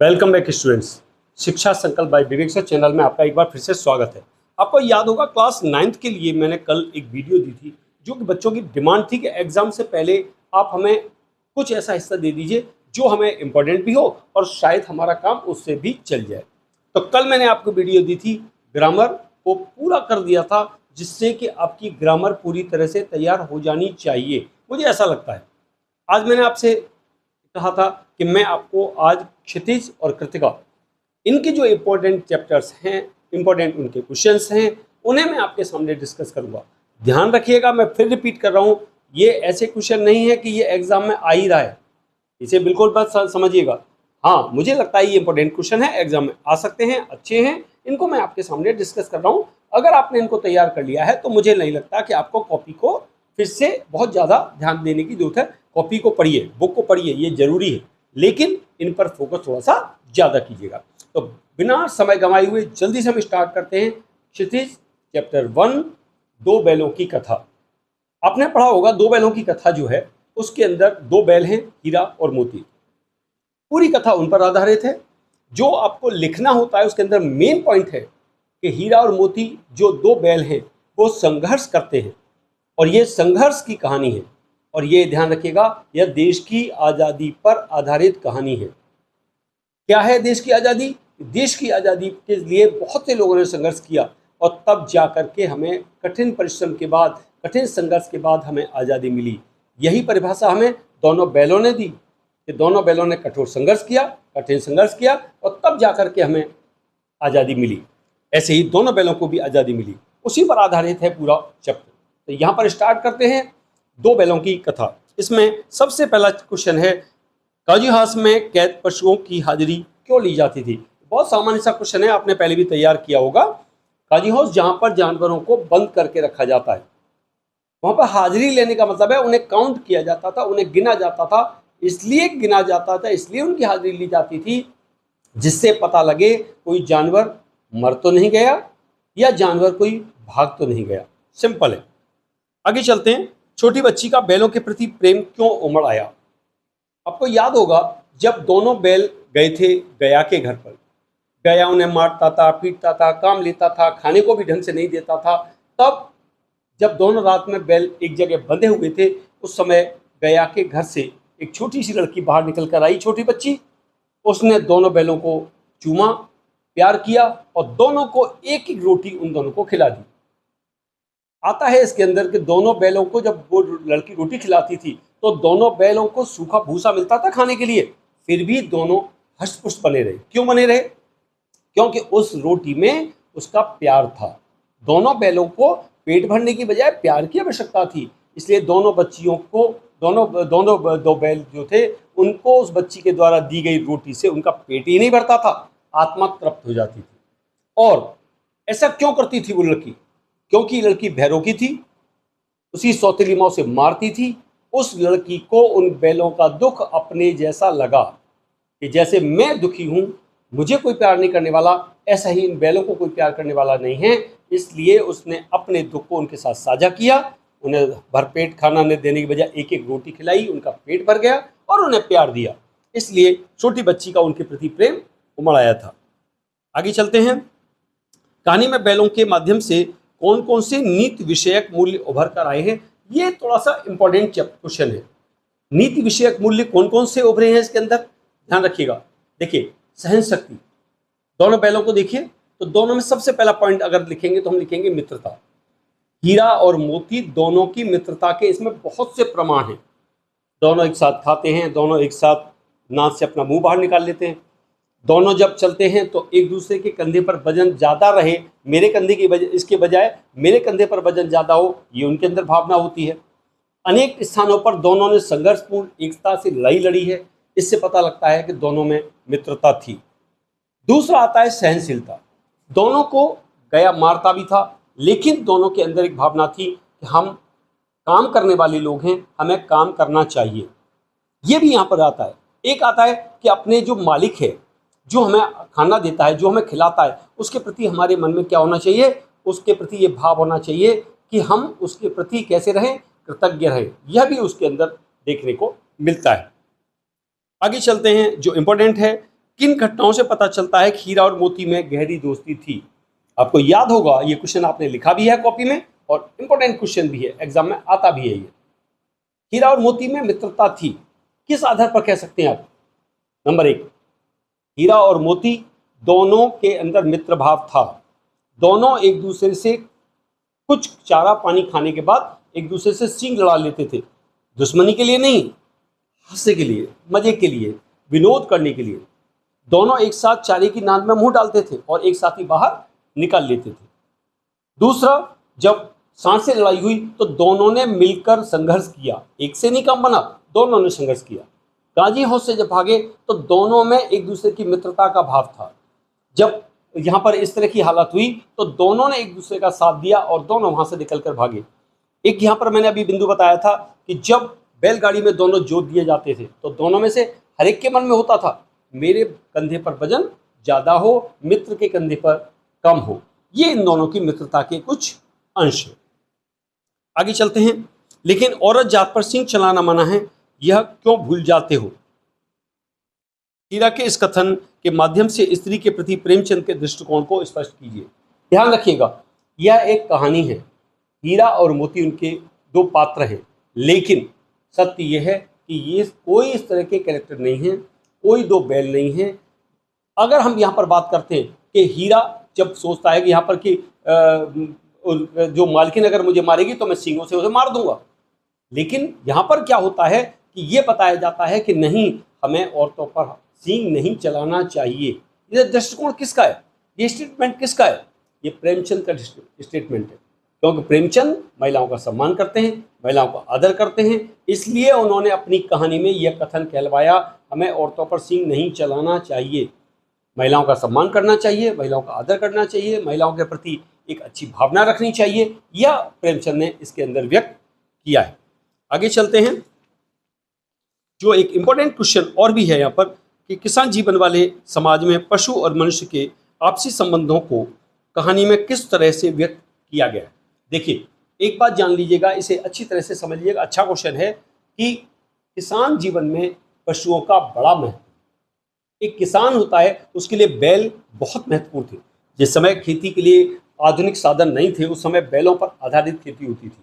Welcome back students. शिक्षा संकल्प bye विवेक sir channel में आपका एक बार फिर से स्वागत है। आपको याद होगा क्लास 9th के लिए मैंने कल एक वीडियो दी थी जो कि बच्चों की डिमांड थी कि एग्जाम से पहले आप हमें कुछ ऐसा हिस्सा दे दीजिए जो हमें इम्पोर्टेंट भी हो और शायद हमारा काम उससे भी चल जाए। तो कल मैंने आपको वीडियो दी थी, ग्रामर को पूरा कर दिया था जिससे कि आपकी ग्रामर पूरी तरह से तैयार हो जानी चाहिए, मुझे ऐसा लगता है। आज मैंने आपसे कहा था कि मैं आपको आज क्षितिज और कृतिका इनके जो इम्पोर्टेंट चैप्टर्स हैं, इम्पोर्टेंट उनके क्वेश्चंस हैं, उन्हें मैं आपके सामने डिस्कस करूंगा। ध्यान रखिएगा, मैं फिर रिपीट कर रहा हूं, ये ऐसे क्वेश्चन नहीं है कि ये एग्जाम में आ ही रहा है, इसे बिल्कुल बात समझिएगा। हाँ, मुझे लगता है ये इंपॉर्टेंट क्वेश्चन है, एग्जाम में आ सकते हैं, अच्छे हैं, इनको मैं आपके सामने डिस्कस कर रहा हूँ। अगर आपने इनको तैयार कर लिया है तो मुझे नहीं लगता कि आपको कॉपी को फिर से बहुत ज़्यादा ध्यान देने की जरूरत है। कॉपी को पढ़िए, बुक को पढ़िए, ये जरूरी है, लेकिन इन पर फोकस थोड़ा सा ज़्यादा कीजिएगा। तो बिना समय गंवाए हुए जल्दी से हम स्टार्ट करते हैं। क्षितिज चैप्टर 1, दो बैलों की कथा। आपने पढ़ा होगा दो बैलों की कथा जो है उसके अंदर दो बैल हैं, हीरा और मोती। पूरी कथा उन पर आधारित है। जो आपको लिखना होता है उसके अंदर मेन पॉइंट है कि हीरा और मोती जो दो बैल हैं वो संघर्ष करते हैं और ये संघर्ष की कहानी है। और ये ध्यान रखिएगा, यह देश की आज़ादी पर आधारित कहानी है। क्या है देश की आज़ादी? देश की आज़ादी के लिए बहुत से लोगों ने संघर्ष किया और तब जा करके हमें कठिन परिश्रम के बाद, कठिन संघर्ष के बाद हमें आज़ादी मिली। यही परिभाषा हमें दोनों बैलों ने दी कि दोनों बैलों ने कठोर संघर्ष किया, कठिन संघर्ष किया और तब जा करके हमें आज़ादी मिली। ऐसे ही दोनों बैलों को भी आज़ादी मिली, उसी पर आधारित है पूरा चैप्टर। तो यहाँ पर स्टार्ट करते हैं दो बैलों की कथा। इसमें सबसे पहला क्वेश्चन है, काजी हाउस में कैद पशुओं की हाजिरी क्यों ली जाती थी? बहुत सामान्य सा क्वेश्चन है, आपने पहले भी तैयार किया होगा। काजी हाउस जहाँ पर जानवरों को बंद करके रखा जाता है वहाँ पर हाजिरी लेने का मतलब है उन्हें काउंट किया जाता था, उन्हें गिना जाता था। इसलिए गिना जाता था, इसलिए उनकी हाजिरी ली जाती थी जिससे पता लगे कोई जानवर मर तो नहीं गया या जानवर कोई भाग तो नहीं गया। सिंपल है। आगे चलते हैं। छोटी बच्ची का बैलों के प्रति प्रेम क्यों उमड़ आया? आपको याद होगा जब दोनों बैल गए थे गया के घर पर, गया उन्हें मारता था, पीटता था, काम लेता था, खाने को भी ढंग से नहीं देता था। तब जब दोनों रात में बैल एक जगह बंधे हुए थे उस समय गया के घर से एक छोटी सी लड़की बाहर निकल कर आई, छोटी बच्ची। उसने दोनों बैलों को चूमा, प्यार किया और दोनों को एक एक रोटी उन दोनों को खिला दी। आता है इसके अंदर कि दोनों बैलों को जब वो लड़की रोटी खिलाती थी तो दोनों बैलों को सूखा भूसा मिलता था खाने के लिए, फिर भी दोनों हष्ट-पुष्ट बने रहे। क्यों बने रहे? क्योंकि उस रोटी में उसका प्यार था। दोनों बैलों को पेट भरने की बजाय प्यार की आवश्यकता थी, इसलिए दोनों बच्चियों को, दो बैल जो थे उनको उस बच्ची के द्वारा दी गई रोटी से उनका पेट ही नहीं भरता था, आत्मा तृप्त हो जाती थी। और ऐसा क्यों करती थी वो लड़की? क्योंकि लड़की भैरों की थी, उसी सौतेली माँ से मारती थी। उस लड़की को उन बैलों का दुख अपने जैसा लगा कि जैसे मैं दुखी हूँ, मुझे कोई प्यार नहीं करने वाला, ऐसा ही इन बैलों को कोई प्यार करने वाला नहीं है। इसलिए उसने अपने दुख को उनके साथ साझा किया। उन्हें भरपेट खाना न देने की बजाय एक एक रोटी खिलाई, उनका पेट भर गया और उन्हें प्यार दिया। इसलिए छोटी बच्ची का उनके प्रति प्रेम उमड़ आया था। आगे चलते हैं। कहानी में बैलों के माध्यम से कौन कौन से नीति विषयक मूल्य उभर कर आए हैं? ये थोड़ा सा इंपॉर्टेंट क्वेश्चन है। नीति विषयक मूल्य कौन कौन से उभरे हैं इसके अंदर, ध्यान रखिएगा। देखिए, सहन शक्ति, दोनों बैलों को देखिए तो दोनों में सबसे पहला पॉइंट अगर लिखेंगे तो हम लिखेंगे मित्रता। हीरा और मोती दोनों की मित्रता के इसमें बहुत से प्रमाण हैं। दोनों एक साथ खाते हैं, दोनों एक साथ नाक से अपना मुंह बाहर निकाल लेते हैं, दोनों जब चलते हैं तो एक दूसरे के कंधे पर वजन ज़्यादा रहे, मेरे कंधे की बजाय इसके बजाय मेरे कंधे पर वजन ज़्यादा हो, ये उनके अंदर भावना होती है। अनेक स्थानों पर दोनों ने संघर्षपूर्ण एकता से लड़ाई लड़ी है, इससे पता लगता है कि दोनों में मित्रता थी। दूसरा आता है सहनशीलता। दोनों को गया मारता भी था, लेकिन दोनों के अंदर एक भावना थी कि हम काम करने वाले लोग हैं, हमें काम करना चाहिए। ये भी यहाँ पर आता है। एक आता है कि अपने जो मालिक है, जो हमें खाना देता है, जो हमें खिलाता है, उसके प्रति हमारे मन में क्या होना चाहिए? उसके प्रति ये भाव होना चाहिए कि हम उसके प्रति कैसे रहें? कृतज्ञ रहें। यह भी उसके अंदर देखने को मिलता है। आगे चलते हैं। जो इम्पोर्टेंट है, किन घटनाओं से पता चलता है कि हीरा और मोती में गहरी दोस्ती थी? आपको याद होगा, ये क्वेश्चन आपने लिखा भी है कॉपी में और इंपॉर्टेंट क्वेश्चन भी है, एग्जाम में आता भी है ये। हीरा और मोती में मित्रता थी, किस आधार पर कह सकते हैं आप? नंबर 1, हीरा और मोती दोनों के अंदर मित्र भाव था। दोनों एक दूसरे से कुछ चारा पानी खाने के बाद एक दूसरे से सींग लड़ा लेते थे। दुश्मनी के लिए नहीं, हंसने के लिए, मजे के लिए, विनोद करने के लिए। दोनों एक साथ चारे की नाद में मुंह डालते थे और एक साथ ही बाहर निकाल लेते थे। दूसरा, जब सांड से लड़ाई हुई तो दोनों ने मिलकर संघर्ष किया। एक से नहीं काम बना, दोनों ने संघर्ष किया। गाजी हाउस से जब भागे तो दोनों में एक दूसरे की मित्रता का भाव था। जब यहाँ पर इस तरह की हालत हुई तो दोनों ने एक दूसरे का साथ दिया और दोनों वहां से निकलकर भागे। एक यहाँ पर मैंने अभी बिंदु बताया था कि जब बैलगाड़ी में दोनों जोत दिए जाते थे तो दोनों में से हर एक के मन में होता था, मेरे कंधे पर वजन ज्यादा हो, मित्र के कंधे पर कम हो। ये इन दोनों की मित्रता के कुछ अंश हैं। आगे चलते हैं। लेकिन औरत जात पर सिंह चलाना मना है, यह क्यों भूल जाते हो? हीरा के इस कथन के माध्यम से स्त्री के प्रति प्रेमचंद के दृष्टिकोण को स्पष्ट कीजिए। ध्यान रखिएगा, यह एक कहानी है। हीरा और मोती उनके दो पात्र हैं, लेकिन सत्य यह है कि ये कोई इस तरह के कैरेक्टर नहीं है, कोई दो बैल नहीं है। अगर हम यहाँ पर बात करते हैं कि हीरा जब सोचता है कि यहाँ पर कि जो मालकिन अगर मुझे मारेगी तो मैं सींगों से उसे मार दूंगा, लेकिन यहाँ पर क्या होता है कि ये बताया जाता है कि नहीं, हमें औरतों पर सींग नहीं चलाना चाहिए। ये दृष्टिकोण किसका है? ये स्टेटमेंट किसका है? ये प्रेमचंद का स्टेटमेंट है, क्योंकि प्रेमचंद महिलाओं का सम्मान करते हैं, महिलाओं का आदर करते हैं, इसलिए उन्होंने अपनी कहानी में यह कथन कहलवाया, हमें औरतों पर सींग नहीं चलाना चाहिए, महिलाओं का सम्मान करना चाहिए, महिलाओं का आदर करना चाहिए, महिलाओं के प्रति एक अच्छी भावना रखनी चाहिए। यह प्रेमचंद ने इसके अंदर व्यक्त किया है। आगे चलते हैं। जो एक इंपॉर्टेंट क्वेश्चन और भी है यहाँ पर कि किसान जीवन वाले समाज में पशु और मनुष्य के आपसी संबंधों को कहानी में किस तरह से व्यक्त किया गया है। देखिए, एक बात जान लीजिएगा, इसे अच्छी तरह से समझ लीजिएगा। अच्छा क्वेश्चन है कि किसान जीवन में पशुओं का बड़ा महत्व। एक किसान होता है, उसके लिए बैल बहुत महत्वपूर्ण थे। जिस समय खेती के लिए आधुनिक साधन नहीं थे, उस समय बैलों पर आधारित खेती होती थी।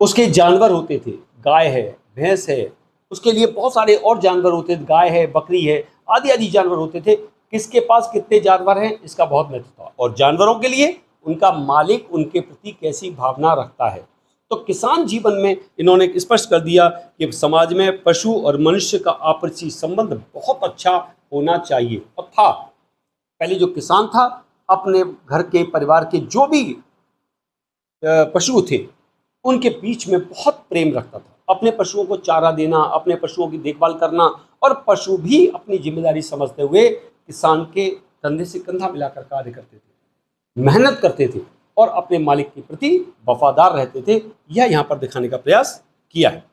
उसके जानवर होते थे, गाय है, भैंस है, उसके लिए बहुत सारे और जानवर होते थे, गाय है, बकरी है, आदि आदि जानवर होते थे। किसके पास कितने जानवर हैं, इसका बहुत महत्व था। और जानवरों के लिए उनका मालिक उनके प्रति कैसी भावना रखता है। तो किसान जीवन में इन्होंने स्पष्ट कर दिया कि समाज में पशु और मनुष्य का आपसी संबंध बहुत अच्छा होना चाहिए। और था, पहले जो किसान था अपने घर के परिवार के जो भी पशु थे उनके बीच में बहुत प्रेम रखता था। अपने पशुओं को चारा देना, अपने पशुओं की देखभाल करना, और पशु भी अपनी जिम्मेदारी समझते हुए किसान के कंधे से कंधा मिलाकर कार्य करते थे, मेहनत करते थे और अपने मालिक के प्रति वफादार रहते थे। यह यहाँ पर दिखाने का प्रयास किया है।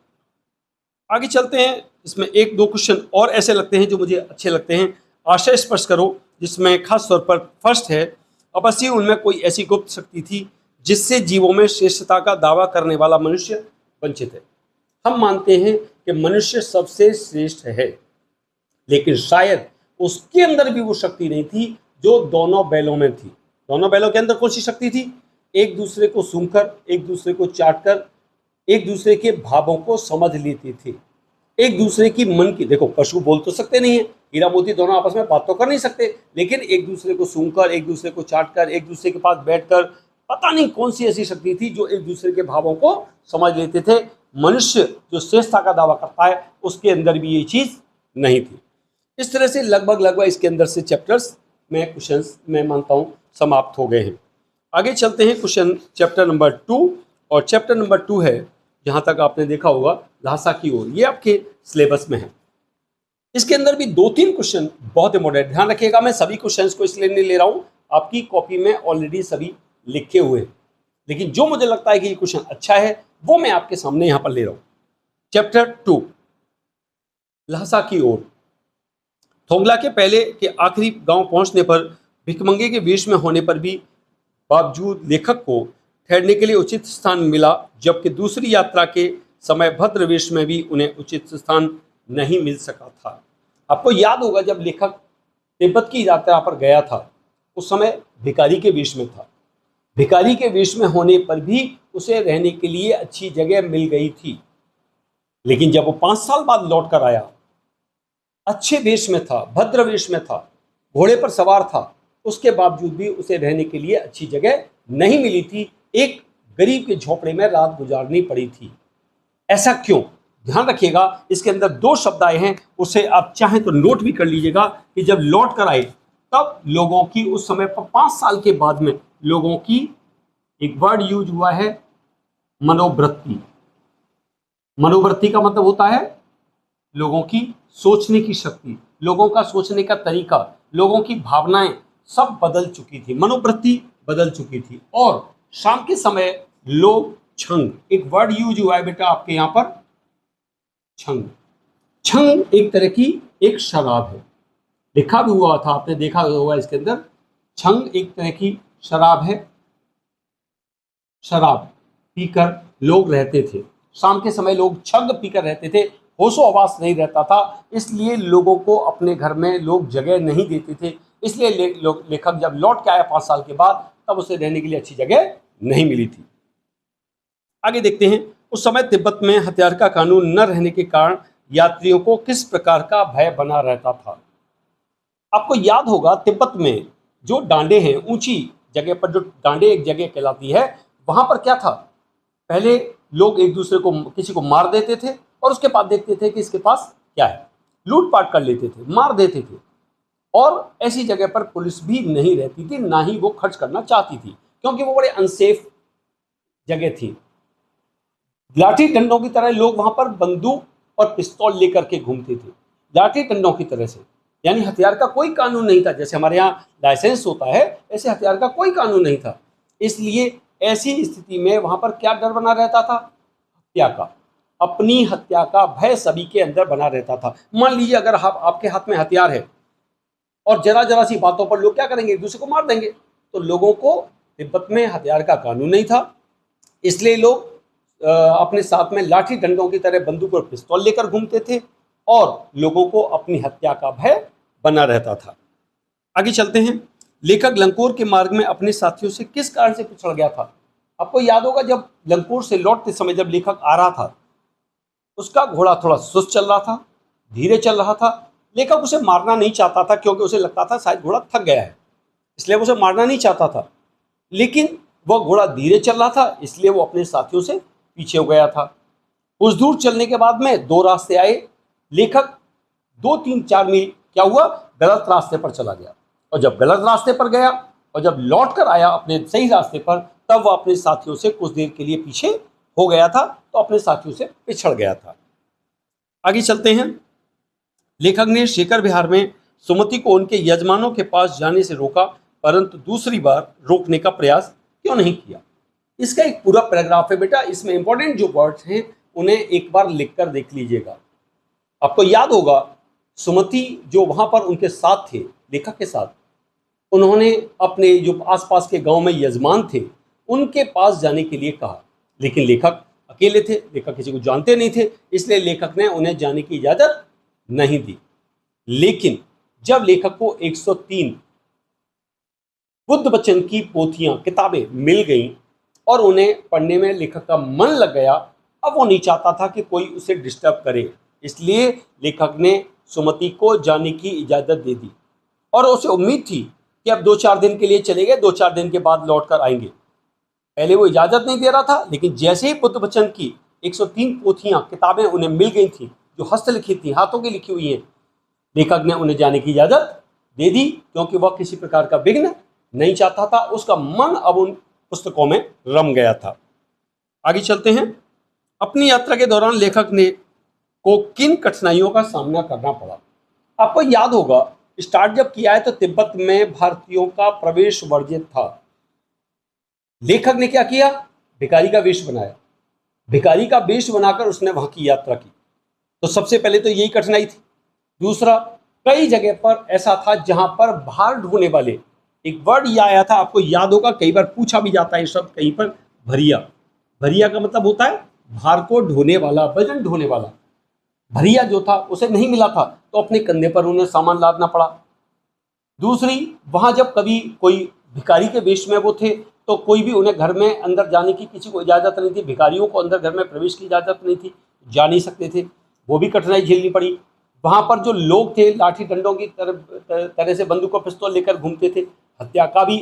आगे चलते हैं। इसमें एक दो क्वेश्चन और ऐसे लगते हैं जो मुझे अच्छे लगते हैं। आशय स्पष्ट करो, जिसमें खास तौर पर फर्स्ट है, अवश्य उनमें कोई ऐसी गुप्त शक्ति थी जिससे जीवों में श्रेष्ठता का दावा करने वाला मनुष्य वंचित है। हम मानते हैं कि मनुष्य सबसे श्रेष्ठ है, लेकिन शायद उसके अंदर भी वो शक्ति नहीं थी जो दोनों बैलों में थी। दोनों बैलों के अंदर कौन सी शक्ति थी? एक दूसरे को सूंघकर, एक दूसरे को चाटकर, एक दूसरे के भावों को समझ लेते थे, एक दूसरे की मन की। देखो, पशु बोल तो सकते नहीं है, हीरा मोती दोनों आपस में बात तो कर नहीं सकते, लेकिन एक दूसरे को सूंघकर, एक दूसरे को चाटकर, एक दूसरे के पास बैठकर, पता नहीं कौन सी ऐसी शक्ति थी जो एक दूसरे के भावों को समझ लेते थे। मनुष्य जो श्रेष्ठता का दावा करता है उसके अंदर भी ये चीज नहीं थी। इस तरह से लगभग इसके अंदर से चैप्टर्स में क्वेश्चंस मैं मानता हूँ समाप्त हो गए हैं। आगे चलते हैं क्वेश्चन चैप्टर नंबर 2, और चैप्टर नंबर 2 है, जहाँ तक आपने देखा होगा, लहासा की ओर। ये आपके सिलेबस में है। इसके अंदर भी 2-3 क्वेश्चन बहुत इंपॉर्टेंट, ध्यान रखिएगा। मैं सभी क्वेश्चंस को इसलिए नहीं ले रहा हूँ, आपकी कॉपी में ऑलरेडी सभी लिखे हुए हैं, लेकिन जो मुझे लगता है कि ये क्वेश्चन अच्छा है वो मैं आपके सामने यहाँ पर ले रहा हूँ। चैप्टर 2, लहासा की ओर। थोंगला के पहले के आखिरी गांव पहुंचने पर भिखमंगे के वेश में होने पर भी बावजूद लेखक को ठहरने के लिए उचित स्थान मिला, जबकि दूसरी यात्रा के समय भद्र वेश में भी उन्हें उचित स्थान नहीं मिल सका था। आपको याद होगा, जब लेखक तिब्बत की यात्रा पर गया था उस समय भिखारी के वेश में था। भिखारी के वेश में होने पर भी उसे रहने के लिए अच्छी जगह मिल गई थी। लेकिन जब वो 5 साल बाद लौट कर आया, अच्छे वेश में था, भद्र वेश में था, घोड़े पर सवार था, उसके बावजूद भी उसे रहने के लिए अच्छी जगह नहीं मिली थी। एक गरीब के झोपड़े में रात गुजारनी पड़ी थी। ऐसा क्यों? ध्यान रखिएगा, इसके अंदर 2 शब्द आए हैं, उसे आप चाहें तो नोट भी कर लीजिएगा कि जब लौट कर आए तब लोगों की उस समय पर 5 साल के बाद में लोगों की एक वर्ड यूज हुआ है, मनोवृत्ति। मनोवृत्ति का मतलब होता है लोगों की सोचने की शक्ति, लोगों का सोचने का तरीका, लोगों की भावनाएं सब बदल चुकी थी, मनोवृत्ति बदल चुकी थी। और शाम के समय लोग छंग, एक वर्ड यूज हुआ है बेटा आपके यहां पर, छंग। छंग एक तरह की एक शराब है, लिखा भी हुआ था, आपने देखा होगा इसके अंदर। छंग एक तरह की शराब है, शराब पीकर लोग रहते थे। शाम के समय लोग छंग पीकर रहते थे, होशो हवास नहीं रहता था, इसलिए लोगों को अपने घर में लोग जगह नहीं देते थे। इसलिए लेखक जब लौट के आया 5 साल के बाद, तब उसे रहने के लिए अच्छी जगह नहीं मिली थी। आगे देखते हैं, उस समय तिब्बत में हथियार का कानून न रहने के कारण यात्रियों को किस प्रकार का भय बना रहता था। आपको याद होगा, तिब्बत में जो डांडे हैं, ऊंची जगह पर जो डांडे एक जगह कहलाती है, वहां पर क्या था, पहले लोग एक दूसरे को, किसी को मार देते थे और उसके बाद देखते थे कि इसके पास क्या है, लूटपाट कर लेते थे, मार देते थे। और ऐसी जगह पर पुलिस भी नहीं रहती थी, ना ही वो खर्च करना चाहती थी, क्योंकि वो बड़े अनसेफ जगह थी। लाठी डंडों की तरह लोग वहां पर बंदूक और पिस्तौल लेकर के घूमते थे, लाठी डंडों की तरह से, यानी हथियार का कोई कानून नहीं था। जैसे हमारे यहाँ लाइसेंस होता है, ऐसे हथियार का कोई कानून नहीं था। इसलिए ऐसी स्थिति में वहां पर क्या डर बना रहता था, हत्या का, अपनी हत्या का भय सभी के अंदर बना रहता था। मान लीजिए अगर आपके हाथ में हथियार है और जरा जरा सी बातों पर लोग क्या करेंगे, एक दूसरे को मार देंगे। तो लोगों को, तिब्बत में हथियार का कानून नहीं था, इसलिए लोग अपने साथ में लाठी डंडों की तरह बंदूक और पिस्तौल लेकर घूमते थे और लोगों को अपनी हत्या का भय बना रहता था। आगे चलते हैं, लेखक लंकोर के मार्ग में अपने साथियों से किस कारण से पिछड़ गया था। आपको याद होगा, जब लंकोर से लौटते समय जब लेखक आ रहा था, उसका घोड़ा थोड़ा सुस्त चल रहा था, धीरे चल रहा था। लेखक उसे मारना नहीं चाहता था, क्योंकि उसे लगता था शायद घोड़ा थक गया है, इसलिए वो उसे मारना नहीं चाहता था। लेकिन वह घोड़ा धीरे चल रहा था, इसलिए वो अपने साथियों से पीछे हो गया था। कुछ दूर चलने के बाद में 2 रास्ते आए। लेखक 2, 3, 4 मील क्या हुआ, गलत रास्ते पर चला गया। और जब गलत रास्ते पर गया और जब लौट कर आया अपने सही रास्ते पर, तब वह अपने साथियों से कुछ देर के लिए पीछे हो गया था, तो अपने साथियों से पिछड़ गया था। आगे चलते हैं, लेखक ने शेखर विहार में सुमति को उनके यजमानों के पास जाने से रोका, परंतु दूसरी बार रोकने का प्रयास क्यों नहीं किया। इसका एक पूरा पैराग्राफ है बेटा, इसमें इंपॉर्टेंट जो वर्ड्स हैं उन्हें एक बार लिखकर देख लीजिएगा। आपको याद होगा, सुमति जो वहां पर उनके साथ थे, लेखक के साथ, उन्होंने अपने जो आसपास के गांव में यजमान थे उनके पास जाने के लिए कहा, लेकिन लेखक अकेले थे, लेखक किसी को जानते नहीं थे, इसलिए लेखक ने उन्हें जाने की इजाजत नहीं दी। लेकिन जब लेखक को 103 बुद्ध वचन की पोथियां, किताबें मिल गईं और उन्हें पढ़ने में लेखक का मन लग गया, अब वो नहीं चाहता था कि कोई उसे डिस्टर्ब करे, इसलिए लेखक ने सुमति को जाने की इजाज़त दे दी। और उसे उम्मीद थी कि अब 2-4 दिन के लिए चले गए, 2-4 दिन के बाद लौट कर आएंगे। पहले वो इजाज़त नहीं दे रहा था, लेकिन जैसे ही बुद्ध वचन की 103 पोथियां, किताबें उन्हें मिल गई थी, जो हस्तलिखित थी, हाथों की लिखी हुई हैं, लेखक ने उन्हें जाने की इजाज़त दे दी, क्योंकि वह किसी प्रकार का विघ्न नहीं चाहता था। उसका मन अब उन पुस्तकों में रम गया था। आगे चलते हैं, अपनी यात्रा के दौरान लेखक ने को किन कठिनाइयों का सामना करना पड़ा। आपको याद होगा, स्टार्ट जब किया है तो तिब्बत में भारतीयों का प्रवेश वर्जित था। लेखक ने क्या किया, भिखारी का वेश बनाया, भिखारी का वेश बनाकर उसने वहां की यात्रा की। तो सबसे पहले तो यही कठिनाई थी। दूसरा, कई जगह पर ऐसा था जहां पर भार ढोने वाले, एक वर्ड यह आया था, आपको याद होगा, कई बार पूछा भी जाता है शब्द कहीं पर, भरिया। भरिया का मतलब होता है भार को ढोने वाला, वजन ढोने वाला। भरिया जो था उसे नहीं मिला था, तो अपने कंधे पर उन्हें सामान लादना पड़ा। दूसरी, वहाँ जब कभी कोई भिखारी के वेश में वो थे तो कोई भी उन्हें घर में अंदर जाने की किसी को इजाज़त नहीं थी, भिखारियों को अंदर घर में प्रवेश की इजाज़त नहीं थी, जा नहीं सकते थे, वो भी कठिनाई झेलनी पड़ी। वहाँ पर जो लोग थे लाठी डंडों की तरह से बंदूक और पिस्तौल लेकर घूमते थे, हत्या का भी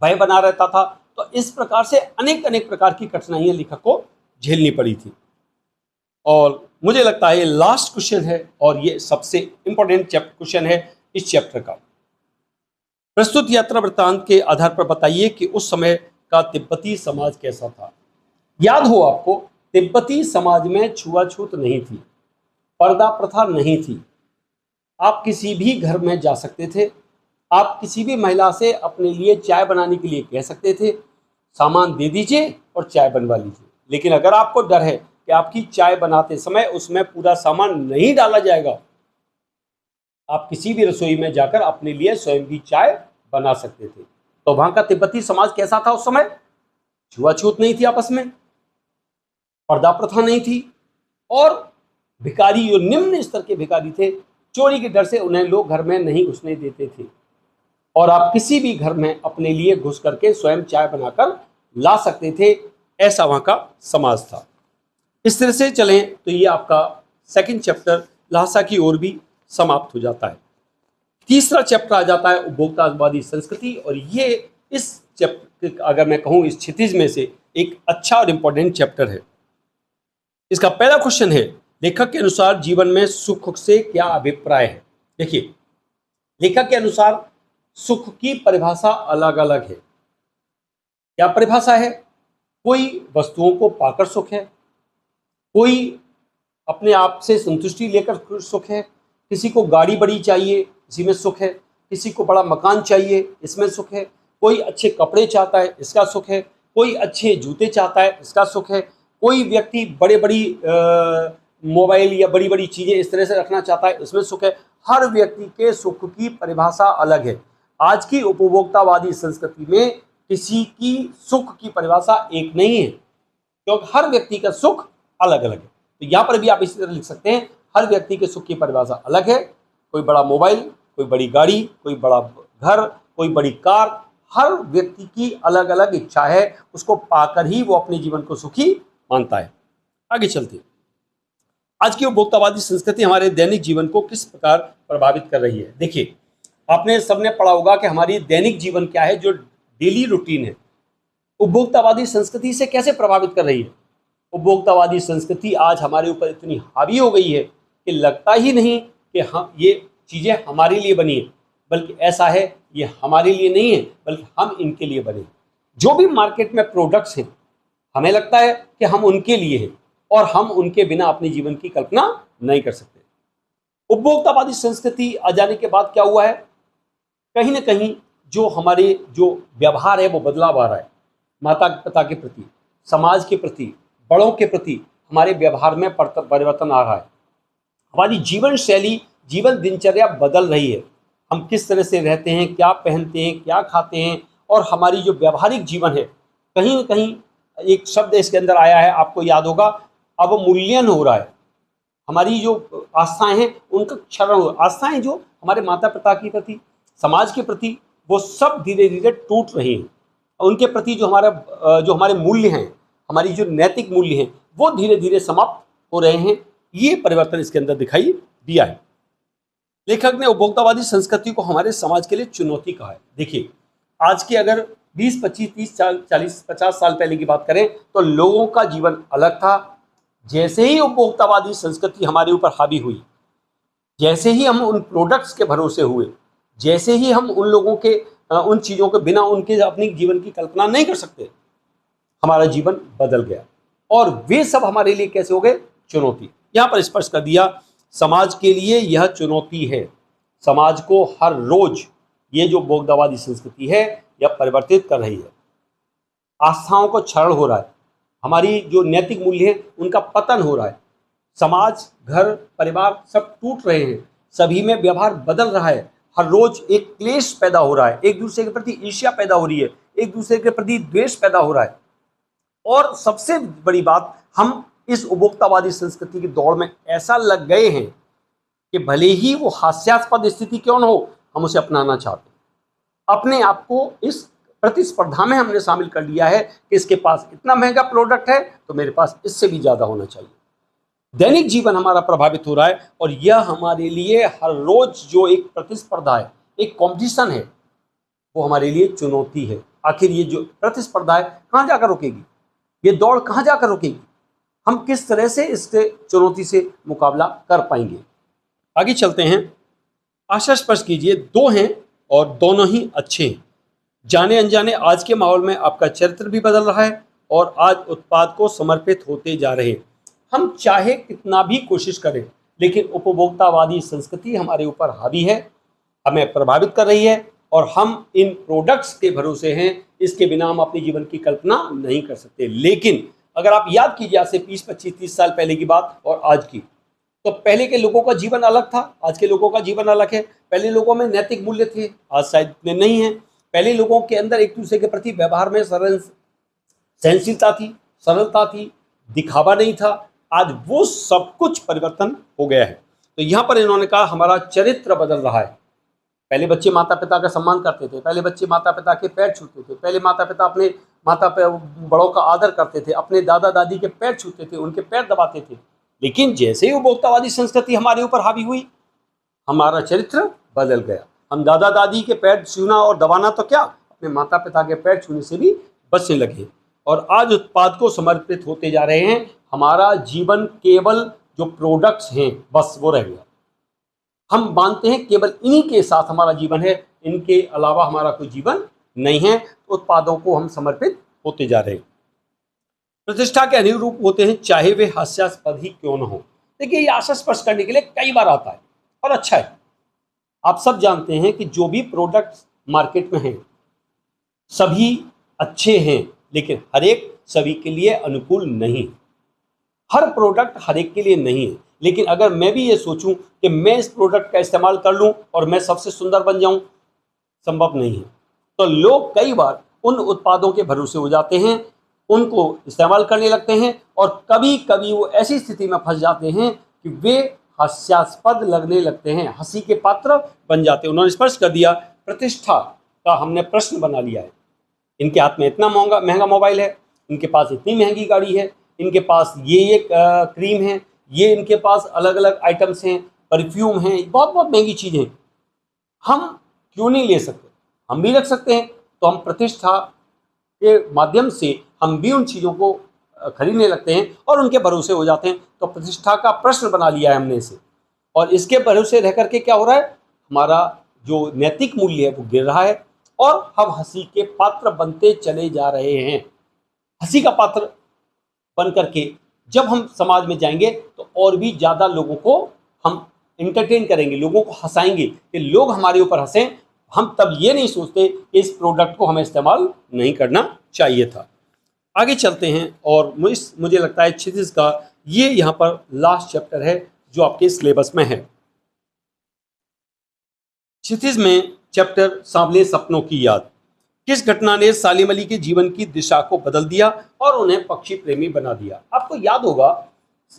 भय बना रहता था। तो इस प्रकार से अनेक अनेक प्रकार की कठिनाइयाँ लेखक को झेलनी पड़ी थी। और मुझे लगता है ये लास्ट क्वेश्चन है और ये सबसे इंपॉर्टेंट क्वेश्चन है इस चैप्टर का। प्रस्तुत यात्रा वृत्तांत के आधार पर बताइए कि उस समय का तिब्बती समाज कैसा था। याद हो आपको, तिब्बती समाज में छुआछूत नहीं थी, पर्दा प्रथा नहीं थी, आप किसी भी घर में जा सकते थे, आप किसी भी महिला से अपने लिए चाय बनाने के लिए कह सकते थे, सामान दे दीजिए और चाय बनवा लीजिए। लेकिन अगर आपको डर है कि आपकी चाय बनाते समय उसमें पूरा सामान नहीं डाला जाएगा, आप किसी भी रसोई में जाकर अपने लिए स्वयं की चाय बना सकते थे। तो वहां का तिब्बती समाज कैसा था उस समय? छुआछूत नहीं थी आपस में, पर्दा प्रथा नहीं थी, और भिखारी जो निम्न स्तर के भिखारी थे, चोरी के डर से उन्हें लोग घर में नहीं घुसने देते थे, और आप किसी भी घर में अपने लिए घुस करके स्वयं चाय बनाकर ला सकते थे। ऐसा वहां का समाज था। इस तरह से चलें तो ये आपका सेकंड चैप्टर ल्हासा की ओर भी समाप्त हो जाता है। तीसरा चैप्टर आ जाता है उपभोक्तावादी संस्कृति, और ये इस चैप्टर, अगर मैं कहूँ इस क्षितिज में से एक अच्छा और इम्पोर्टेंट चैप्टर है। इसका पहला क्वेश्चन है, लेखक के अनुसार जीवन में सुख से क्या अभिप्राय है। देखिए, लेखक के अनुसार सुख की परिभाषा अलग अलग है। क्या परिभाषा है? कोई वस्तुओं को पाकर सुख है, कोई अपने आप से संतुष्टि लेकर सुख है, किसी को गाड़ी बड़ी चाहिए इसी में सुख है, किसी को बड़ा मकान चाहिए इसमें सुख है, कोई अच्छे कपड़े चाहता है इसका सुख है, कोई अच्छे जूते चाहता है इसका सुख है, कोई व्यक्ति बड़े बड़ी मोबाइल या बड़ी बड़ी चीज़ें इस तरह से रखना चाहता है इसमें सुख है। हर व्यक्ति के सुख की परिभाषा अलग है। आज की उपभोक्तावादी संस्कृति में किसी की सुख की परिभाषा एक नहीं है, क्योंकि हर व्यक्ति का सुख अलग अलग है। तो यहाँ पर भी आप इसी तरह लिख सकते हैं, हर व्यक्ति के सुख की परिभाषा अलग है। कोई बड़ा मोबाइल, कोई बड़ी गाड़ी, कोई बड़ा घर, कोई बड़ी कार, हर व्यक्ति की अलग अलग इच्छा है, उसको पाकर ही वो अपने जीवन को सुखी मानता है। आगे चलते, आज की उपभोक्तावादी संस्कृति हमारे दैनिक जीवन को किस प्रकार प्रभावित कर रही है। देखिए, आपने सबने पढ़ा होगा कि हमारी दैनिक जीवन क्या है, जो डेली रूटीन है, उपभोक्तावादी संस्कृति से कैसे प्रभावित कर रही है। उपभोक्तावादी संस्कृति आज हमारे ऊपर इतनी हावी हो गई है कि लगता ही नहीं कि हम ये चीज़ें हमारे लिए बनी है, बल्कि ऐसा है ये हमारे लिए नहीं है बल्कि हम इनके लिए बने। जो भी मार्केट में प्रोडक्ट्स हैं, हमें लगता है कि हम उनके लिए हैं और हम उनके बिना अपने जीवन की कल्पना नहीं कर सकते। उपभोक्तावादी संस्कृति आ जाने के बाद क्या हुआ है, कहीं ना कहीं जो हमारे जो व्यवहार है वो बदलाव आ रहा है। माता पिता के प्रति, समाज के प्रति, बड़ों के प्रति हमारे व्यवहार में परिवर्तन आ रहा है। हमारी जीवन शैली, जीवन दिनचर्या बदल रही है। हम किस तरह से रहते हैं, क्या पहनते हैं, क्या खाते हैं, और हमारी जो व्यवहारिक जीवन है, कहीं न कहीं एक शब्द इसके अंदर आया है, आपको याद होगा, अवमूल्यन हो रहा है। हमारी जो आस्थाएं हैं उनका क्षरण हो, आस्थाएं जो हमारे माता पिता के प्रति, समाज के प्रति, वो सब धीरे धीरे टूट रही हैं। उनके प्रति जो हमारे मूल्य हैं, हमारी जो नैतिक मूल्य हैं, वो धीरे धीरे समाप्त हो रहे हैं। ये परिवर्तन इसके अंदर दिखाई दिया है। लेखक ने उपभोक्तावादी संस्कृति को हमारे समाज के लिए चुनौती कहा है। देखिए, आज के अगर 20, 25, 30, 40, 50 साल पहले की बात करें तो लोगों का जीवन अलग था। जैसे ही उपभोक्तावादी संस्कृति हमारे ऊपर हावी हुई, जैसे ही हम उन प्रोडक्ट्स के भरोसे हुए, जैसे ही हम उन लोगों के उन चीज़ों के बिना उनके अपनी जीवन की कल्पना नहीं कर सकते, हमारा जीवन बदल गया और वे सब हमारे लिए कैसे हो गए, चुनौती। यहाँ पर स्पष्ट कर दिया, समाज के लिए यह चुनौती है। समाज को हर रोज ये जो उपभोक्तावादी संस्कृति है यह परिवर्तित कर रही है। आस्थाओं को क्षरण हो रहा है, हमारी जो नैतिक मूल्य है उनका पतन हो रहा है। समाज, घर, परिवार सब टूट रहे हैं, सभी में व्यवहार बदल रहा है। हर रोज एक क्लेश पैदा हो रहा है, एक दूसरे के प्रति ईर्ष्या पैदा हो रही है, एक दूसरे के प्रति द्वेष पैदा हो रहा है। और सबसे बड़ी बात, हम इस उपभोक्तावादी संस्कृति की दौड़ में ऐसा लग गए हैं कि भले ही वो हास्यास्पद स्थिति क्यों न हो, हम उसे अपनाना चाहते हैं। अपने आप को इस प्रतिस्पर्धा में हमने शामिल कर लिया है कि इसके पास इतना महंगा प्रोडक्ट है तो मेरे पास इससे भी ज़्यादा होना चाहिए। दैनिक जीवन हमारा प्रभावित हो रहा है और यह हमारे लिए हर रोज जो एक प्रतिस्पर्धा है, एक कंपटीशन है, वो हमारे लिए चुनौती है। आखिर ये जो प्रतिस्पर्धा है कहाँ जाकर रुकेगी, ये दौड़ कहाँ जाकर रुकेगी, हम किस तरह से इस चुनौती से मुकाबला कर पाएंगे। आगे चलते हैं। आशा स्पर्श कीजिए, दो हैं और दोनों ही अच्छे हैं। जाने अनजाने आज के माहौल में आपका चरित्र भी बदल रहा है और आज उत्पाद को समर्पित होते जा रहे हैं। हम चाहे कितना भी कोशिश करें, लेकिन उपभोक्तावादी संस्कृति हमारे ऊपर हावी है, हमें प्रभावित कर रही है और हम इन प्रोडक्ट्स के भरोसे हैं। इसके बिना हम अपने जीवन की कल्पना नहीं कर सकते। लेकिन अगर आप याद कीजिए आज से 20, 25, 30 साल पहले की बात और आज की, तो पहले के लोगों का जीवन अलग था, आज के लोगों का जीवन अलग है। पहले लोगों में नैतिक मूल्य थे, आज शायद इतने नहीं है। पहले लोगों के अंदर एक दूसरे के प्रति व्यवहार में सरल सहनशीलता थी, सरलता थी, दिखावा नहीं था। आज वो सब कुछ परिवर्तन हो गया है। तो यहाँ पर इन्होंने कहा हमारा चरित्र बदल रहा है। पहले बच्चे माता पिता का सम्मान करते थे, पहले बच्चे माता पिता के पैर छूते थे, पहले माता पिता अपने बड़ों का आदर करते थे, अपने दादा दादी के पैर छूते थे, उनके पैर दबाते थे। लेकिन जैसे ही उपभोक्तावादी संस्कृति हमारे ऊपर हावी हुई, हमारा चरित्र बदल गया। हम दादा दादी के पैर छूना और दबाना तो क्या, अपने माता पिता के पैर छूने से भी बचने लगे और आज उत्पाद को समर्पित होते जा रहे हैं। हमारा जीवन केवल जो प्रोडक्ट्स हैं बस वो रह गया। हम मानते हैं केवल इन्हीं के साथ हमारा जीवन है, इनके अलावा हमारा कोई जीवन नहीं है। उत्पादों को हम समर्पित होते जा रहे हैं। प्रतिष्ठा के अनुरूप होते हैं, चाहे वे हास्यास्पद ही क्यों न हो। देखिए, ये आशा स्पर्श करने के लिए कई बार आता है और अच्छा है। आप सब जानते हैं कि जो भी प्रोडक्ट्स मार्केट में हैं सभी अच्छे हैं, लेकिन हर एक सभी के लिए अनुकूल नहीं। हर प्रोडक्ट हर एक के लिए नहीं है। लेकिन अगर मैं भी ये सोचूं कि मैं इस प्रोडक्ट का इस्तेमाल कर लूं और मैं सबसे सुंदर बन जाऊं, संभव नहीं है। तो लोग कई बार उन उत्पादों के भरोसे हो जाते हैं, उनको इस्तेमाल करने लगते हैं और कभी कभी वो ऐसी स्थिति में फंस जाते हैं कि वे हास्यास्पद लगने लगते हैं, हंसी के पात्र बन जाते हैं। उन्होंने स्पर्श कर दिया, प्रतिष्ठा का हमने प्रश्न बना लिया है। इनके हाथ में इतना महंगा मोबाइल है, इनके पास इतनी महंगी गाड़ी है, इनके पास ये क्रीम है, ये इनके पास अलग अलग आइटम्स हैं, परफ्यूम हैं, बहुत बहुत महंगी चीज़ें हैं। हम क्यों नहीं ले सकते, हम भी रख सकते हैं। तो हम प्रतिष्ठा के माध्यम से हम भी उन चीज़ों को खरीदने लगते हैं और उनके भरोसे हो जाते हैं। तो प्रतिष्ठा का प्रश्न बना लिया है हमने इसे, और इसके भरोसे रह करके क्या हो रहा है, हमारा जो नैतिक मूल्य है वो गिर रहा है और हम हंसी के पात्र बनते चले जा रहे हैं। हंसी का पात्र बन करके जब हम समाज में जाएंगे तो और भी ज़्यादा लोगों को हम इंटरटेन करेंगे, लोगों को हंसाएंगे कि लोग हमारे ऊपर हंसें। हम तब ये नहीं सोचते कि इस प्रोडक्ट को हमें इस्तेमाल नहीं करना चाहिए था। आगे चलते हैं और मुझे लगता है क्षितिज का ये यहाँ पर लास्ट चैप्टर है जो आपके सिलेबस में है। क्षितिज में चैप्टर सांवले सपनों की याद। किस घटना ने सालिम अली के जीवन की दिशा को बदल दिया और उन्हें पक्षी प्रेमी बना दिया। आपको याद होगा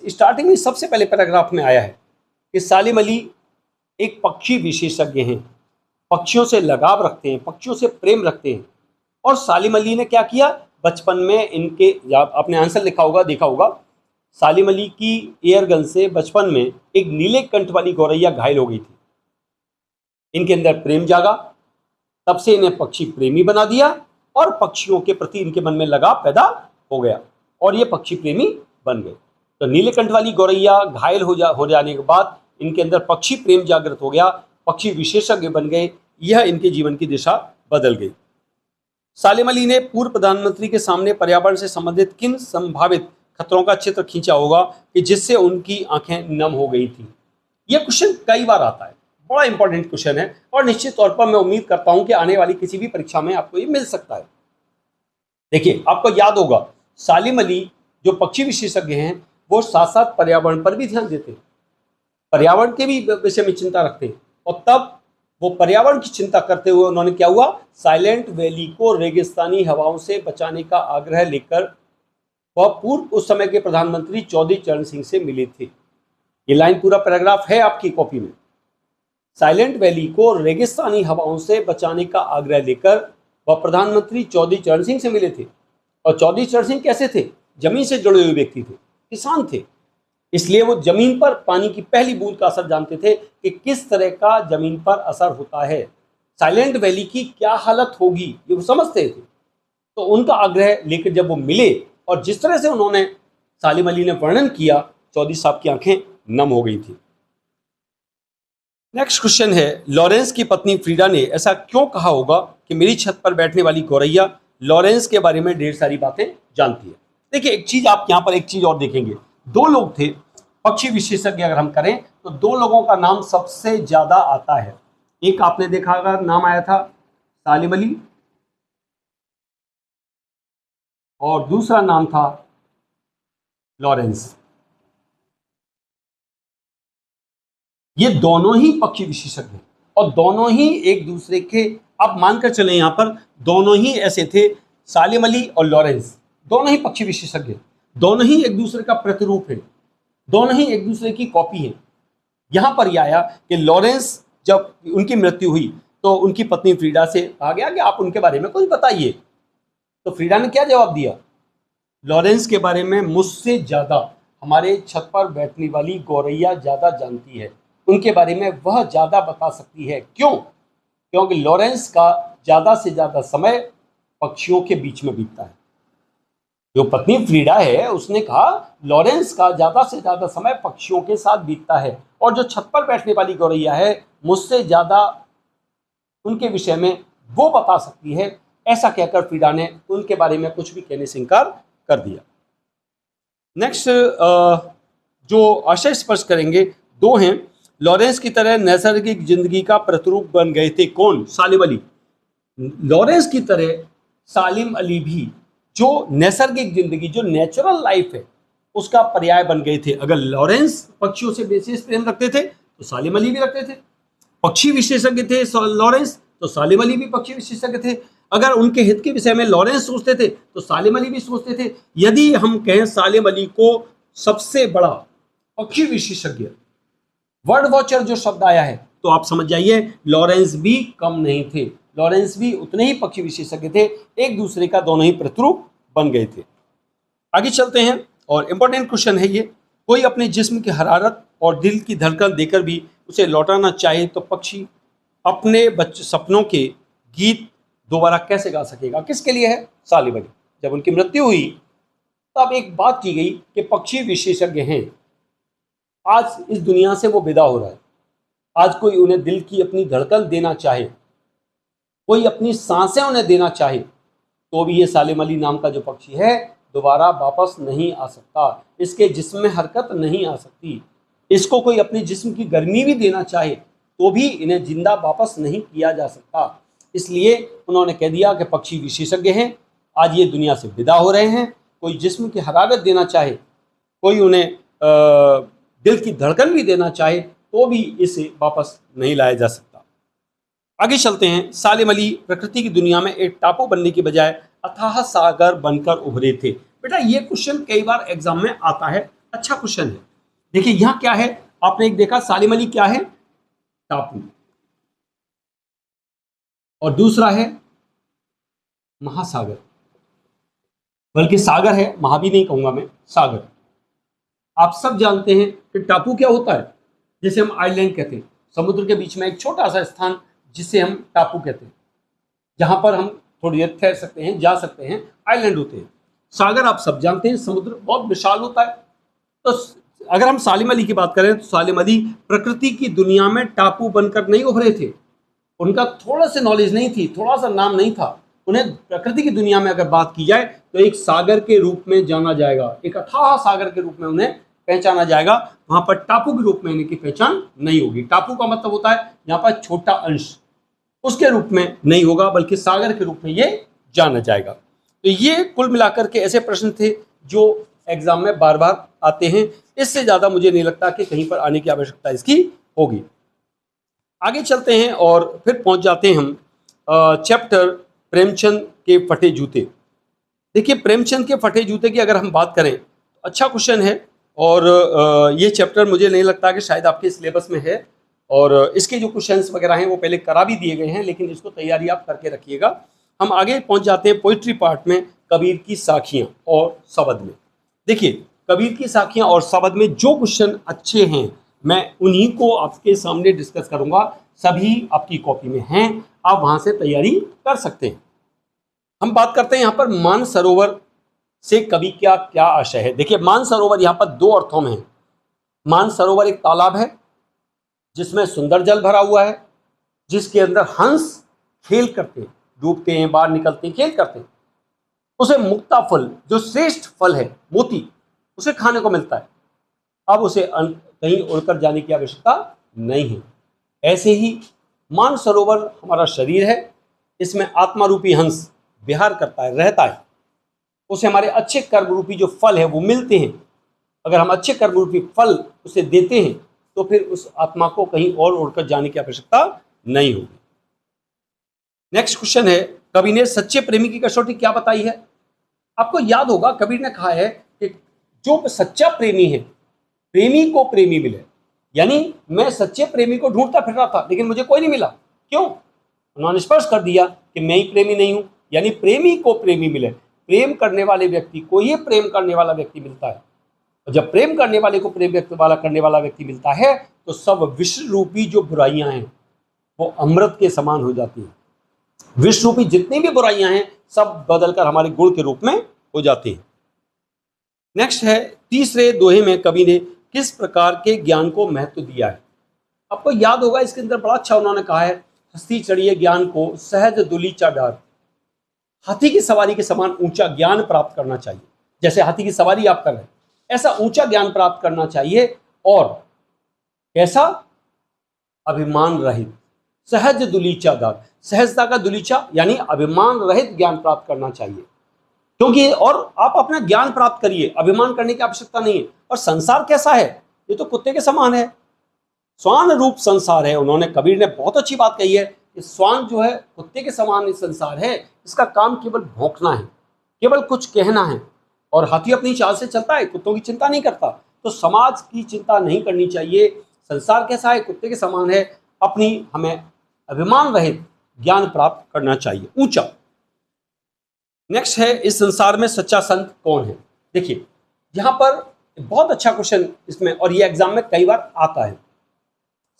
स्टार्टिंग में सबसे पहले पैराग्राफ में आया है कि सालिम अली एक पक्षी विशेषज्ञ हैं, पक्षियों से लगाव रखते हैं, पक्षियों से प्रेम रखते हैं। और सालिम अली ने क्या किया, बचपन में इनके, आपने आंसर लिखा होगा, देखा होगा, सालिम अली की एयरगन से बचपन में एक नीले कंठ वाली गौरैया घायल हो गई थी। इनके अंदर प्रेम जागा, तब से इन्हें पक्षी प्रेमी बना दिया और पक्षियों के प्रति इनके मन में लगाव पैदा हो गया और ये पक्षी प्रेमी बन गए। तो नीलकंठ वाली गौरैया घायल हो जाने के बाद इनके अंदर पक्षी प्रेम जागृत हो गया, पक्षी विशेषज्ञ बन गए। यह इनके जीवन की दिशा बदल गई। सालिम अली ने पूर्व प्रधानमंत्री के सामने पर्यावरण से संबंधित किन संभावित खतरों का चित्र खींचा होगा कि जिससे उनकी आंखें नम हो गई थी। यह क्वेश्चन कई बार आता है, बड़ा इंपॉर्टेंट क्वेश्चन है और निश्चित तौर पर मैं उम्मीद करता हूं कि आने वाली किसी भी परीक्षा में आपको ये मिल सकता है। देखिए, आपको याद होगा सालिम अली जो पक्षी विशेषज्ञ हैं वो साथ साथ पर्यावरण पर भी ध्यान देते हैं, पर्यावरण के भी विषय में चिंता रखते हैं। और तब वो पर्यावरण की चिंता करते हुए उन्होंने क्या हुआ, साइलेंट वैली को रेगिस्तानी हवाओं से बचाने का आग्रह लेकर वह पूर्व उस समय के प्रधानमंत्री चौधरी चरण सिंह से मिले थे। ये लाइन पूरा पैराग्राफ है आपकी कॉपी में। साइलेंट वैली को रेगिस्तानी हवाओं से बचाने का आग्रह लेकर वह प्रधानमंत्री चौधरी चरण सिंह से मिले थे। और चौधरी चरण सिंह कैसे थे? जमीन से जुड़े हुए व्यक्ति थे, किसान थे, इसलिए वो जमीन पर पानी की पहली बूंद का असर जानते थे कि किस तरह का जमीन पर असर होता है, साइलेंट वैली की क्या हालत होगी, ये वो समझते थे। तो उनका आग्रह लेकर जब वो मिले और जिस तरह से उन्होंने सालिम अली ने वर्णन किया, चौधरी साहब की आंखें नम हो गई थी। नेक्स्ट क्वेश्चन है, लॉरेंस की पत्नी फ्रीडा ने ऐसा क्यों कहा होगा कि मेरी छत पर बैठने वाली गौरैया लॉरेंस के बारे में ढेर सारी बातें जानती है। देखिए एक चीज आप यहाँ पर एक चीज और देखेंगे, दो लोग थे पक्षी विशेषज्ञ, अगर हम करें तो दो लोगों का नाम सबसे ज्यादा आता है। एक आपने देखा होगा नाम आया था सालिम अली और दूसरा नाम था लॉरेंस। ये दोनों ही पक्षी विशेषज्ञ हैं और दोनों ही एक दूसरे के, आप मानकर चले यहां पर दोनों ही ऐसे थे, सालिम अली और लॉरेंस दोनों ही पक्षी विशेषज्ञ, दोनों ही एक दूसरे का प्रतिरूप है, दोनों ही एक दूसरे की कॉपी है। यहां पर यह आया कि लॉरेंस जब उनकी मृत्यु हुई तो उनकी पत्नी फ्रीडा से कहा गया कि आप उनके बारे में कुछ बताइए। तो फ्रीडा ने क्या जवाब दिया? लॉरेंस के बारे में मुझसे ज्यादा हमारे छत पर बैठने वाली गौरैया ज्यादा जानती है, उनके बारे में वह ज्यादा बता सकती है। क्यों? क्योंकि लॉरेंस का ज्यादा से ज्यादा समय पक्षियों के बीच में बीतता है। जो पत्नी फ्रीडा है उसने कहा लॉरेंस का ज्यादा से ज्यादा समय पक्षियों के साथ बीतता है और जो छत पर बैठने वाली गौरैया है मुझसे ज्यादा उनके विषय में वो बता सकती है। ऐसा कहकर फ्रीडा ने उनके बारे में कुछ भी कहने से इनकार कर दिया। नेक्स्ट जो आशय स्पर्श करेंगे दो हैं, लॉरेंस की तरह नैसर्गिक जिंदगी का प्रतिरूप बन गए थे कौन? सालिम अली। लॉरेंस की तरह सालिम अली भी जो नैसर्गिक जिंदगी, जो नेचुरल लाइफ है, उसका पर्याय बन गए थे। अगर लॉरेंस पक्षियों से विशेष प्रेम रखते थे तो सालिम अली भी रखते थे। पक्षी विशेषज्ञ थे लॉरेंस तो सालिम अली भी पक्षी विशेषज्ञ थे। अगर उनके हित के विषय में लॉरेंस सोचते थे तो सालिम अली भी सोचते थे। यदि हम कहें सालिम अली को सबसे बड़ा पक्षी विशेषज्ञ, वर्ड वॉचर जो शब्द आया है, तो आप समझ जाइए लॉरेंस भी कम नहीं थे, लॉरेंस भी उतने ही पक्षी विशेषज्ञ थे, एक दूसरे का दोनों ही प्रतिरूप बन गए थे। आगे चलते हैं और इंपॉर्टेंट क्वेश्चन है ये, कोई अपने जिस्म की हरारत और दिल की धड़कन देकर भी उसे लौटाना चाहे तो पक्षी अपने सपनों के गीत दोबारा कैसे गा सकेगा? किसके लिए है? सालिम अली। जब उनकी मृत्यु हुई तब एक बात की गई कि पक्षी विशेषज्ञ हैं, आज इस दुनिया से वो विदा हो रहा है, आज कोई उन्हें दिल की अपनी धड़कन देना चाहे, कोई अपनी सांसें उन्हें देना चाहे, तो भी ये सालिम अली नाम का जो पक्षी है दोबारा वापस नहीं आ सकता, इसके जिस्म में हरकत नहीं आ सकती। इसको कोई अपने जिस्म की गर्मी भी देना चाहे तो भी इन्हें जिंदा वापस नहीं किया जा सकता। इसलिए उन्होंने कह दिया कि पक्षी विशेषज्ञ हैं, आज ये दुनिया से विदा हो रहे हैं। कोई जिस्म की हरारत देना चाहे, कोई उन्हें दिल की धड़कन भी देना चाहे तो भी इसे वापस नहीं लाया जा सकता। आगे चलते हैं। सालिम अली प्रकृति की दुनिया में एक टापू बनने की बजाय अथाह सागर बनकर उभरे थे। बेटा ये क्वेश्चन कई बार एग्जाम में आता है, अच्छा क्वेश्चन है। देखिए यहाँ क्या है, आपने एक देखा सालिम अली क्या है? टापू, और दूसरा है महासागर, बल्कि सागर है, महा भी नहीं कहूंगा मैं, सागर। आप सब जानते हैं कि टापू क्या होता है, जिसे हम आइलैंड कहते हैं, समुद्र के बीच में एक छोटा सा स्थान जिसे हम टापू कहते हैं, जहां पर हम थोड़ी देर ठहर सकते हैं, जा सकते हैं, आइलैंड होते हैं। सागर आप सब जानते हैं, समुद्र बहुत विशाल होता है। तो अगर हम सालिम अली की बात करें तो सालिम अली प्रकृति की दुनिया में टापू बनकर नहीं उभरे थे, उनका थोड़ा सा नॉलेज नहीं थी, थोड़ा सा नाम नहीं था। उन्हें प्रकृति की दुनिया में अगर बात की जाए तो एक सागर के रूप में जाना जाएगा, एक अथाह सागर के रूप में उन्हें पहचाना जाएगा। वहां पर टापू के रूप में इनकी पहचान नहीं होगी। टापू का मतलब होता है यहाँ पर छोटा अंश, उसके रूप में नहीं होगा, बल्कि सागर के रूप में ये जाना जाएगा। तो ये कुल मिलाकर के ऐसे प्रश्न थे जो एग्जाम में बार बार आते हैं। इससे ज्यादा मुझे नहीं लगता कि कहीं पर आने की आवश्यकता इसकी होगी। आगे चलते हैं और फिर पहुंच जाते हैं हम चैप्टर प्रेमचंद के फटे जूते। देखिए प्रेमचंद के फटे जूते की अगर हम बात करें तो अच्छा क्वेश्चन है, और ये चैप्टर मुझे नहीं लगता कि शायद आपके सिलेबस में है। और इसके जो क्वेश्चंस वगैरह हैं वो पहले करा भी दिए गए हैं, लेकिन इसको तैयारी आप करके रखिएगा। हम आगे पहुंच जाते हैं पोइट्री पार्ट में, कबीर की साखियां और शब्द में। देखिए, कबीर की साखियां और शब्द में जो क्वेश्चन अच्छे हैं मैं उन्हीं को आपके सामने डिस्कस करूंगा। सभी आपकी कॉपी में हैं, आप वहां से तैयारी कर सकते हैं। हम बात करते हैं यहाँ पर मानसरोवर से कवि क्या क्या आशय है। देखिए, मानसरोवर यहाँ पर दो अर्थों में है। मानसरोवर एक तालाब है जिसमें सुंदर जल भरा हुआ है, जिसके अंदर हंस खेल करते हैं, डूबते हैं, बाहर निकलते हैं, खेल करते हैं। उसे मुक्ता फल, जो श्रेष्ठ फल है मोती, उसे खाने को मिलता है। अब उसे कहीं उड़कर जाने की आवश्यकता नहीं है। ऐसे ही मानसरोवर हमारा शरीर है, इसमें आत्मा रूपी हंस विहार करता है, रहता है। उसे हमारे अच्छे कर्म रूपी जो फल है वो मिलते हैं। अगर हम अच्छे कर्म रूपी फल उसे देते हैं तो फिर उस आत्मा को कहीं और उड़कर जाने की आवश्यकता नहीं होगी। नेक्स्ट क्वेश्चन है, कवि ने सच्चे प्रेमी की कसौटी क्या बताई है। आपको याद होगा कबीर ने कहा है कि जो सच्चा प्रेमी है, प्रेमी को प्रेमी मिले। यानी मैं सच्चे प्रेमी को ढूंढता फिर रहा था लेकिन मुझे कोई नहीं मिला। क्यों? उन्होंने स्पष्ट कर दिया कि मैं ही प्रेमी नहीं हूं। यानी प्रेमी को प्रेमी मिले, प्रेम करने वाले व्यक्ति को ही प्रेम करने वाला व्यक्ति मिलता है। और जब प्रेम करने वाले को प्रेम करने वाला व्यक्ति मिलता है तो सब विष रूपी जो बुराइयां हैं वो अमृत के समान हो जाती हैं। विष रूपी जितनी भी बुराइयां हैं सब बदलकर हमारे गुण के रूप में हो जाती हैं। नेक्स्ट है, तीसरे दोहे में कवि ने किस प्रकार के ज्ञान को महत्व दिया है। आपको याद होगा इसके अंदर बड़ा अच्छा उन्होंने कहा है, हस्ती चढ़िए ज्ञान को सहज दुलीचा डार। हाथी की सवारी के समान ऊंचा ज्ञान प्राप्त करना चाहिए। जैसे हाथी की सवारी आप कर रहे हैं, ऐसा ऊंचा ज्ञान प्राप्त करना चाहिए। और कैसा? अभिमान रहित, सहज दुलीचा दार, सहजता का दुलीचा यानी अभिमान रहित ज्ञान प्राप्त करना चाहिए। क्योंकि और आप अपना ज्ञान प्राप्त करिए, अभिमान करने की आवश्यकता नहीं है। और संसार कैसा है? ये तो कुत्ते के समान है, स्वान रूप संसार है। उन्होंने, कबीर ने बहुत अच्छी बात कही है कि स्वान जो है कुत्ते के समान संसार है, इसका काम केवल भौंकना है, केवल कुछ कहना है। और हाथी अपनी चाल से चलता है, कुत्तों की चिंता नहीं करता। तो समाज की चिंता नहीं करनी चाहिए। संसार कैसा है? कुत्ते के समान है। अपनी हमें अभिमान रहित ज्ञान प्राप्त करना चाहिए, ऊंचा। नेक्स्ट है, इस संसार में सच्चा संत कौन है। देखिए, यहां पर बहुत अच्छा क्वेश्चन इसमें, और ये एग्जाम में कई बार आता है।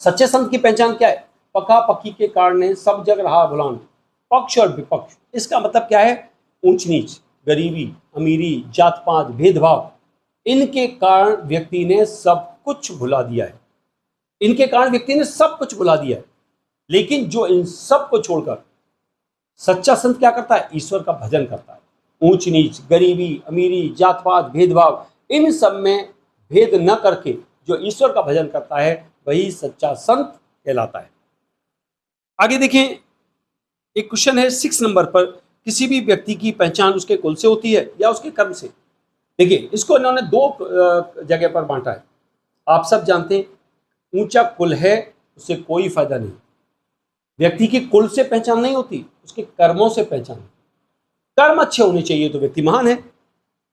सच्चे संत की पहचान क्या है? पका पकी के कारण सब जग रहा भुलान, पक्ष और विपक्ष। इसका मतलब क्या है? ऊंच नीच, गरीबी, अमीरी, जात पात, भेदभाव, इनके कारण व्यक्ति ने सब कुछ भुला दिया है। इनके कारण व्यक्ति ने सब कुछ भुला दिया है। लेकिन जो इन सब को छोड़कर सच्चा संत क्या करता है? ईश्वर का भजन करता है। ऊंच नीच, गरीबी, अमीरी, जात पात, भेदभाव, इन सब में भेद न करके जो ईश्वर का भजन करता है वही सच्चा संत कहलाता है। आगे देखें, एक क्वेश्चन है 6 नंबर पर, किसी भी व्यक्ति की पहचान उसके कुल से होती है या उसके कर्म से। देखिए, इसको इन्होंने 2 जगह पर बांटा है। आप सब जानते हैं, ऊंचा कुल है उससे कोई फायदा नहीं। व्यक्ति की कुल से पहचान नहीं होती, उसके कर्मों से पहचान। कर्म अच्छे होने चाहिए तो व्यक्ति महान है,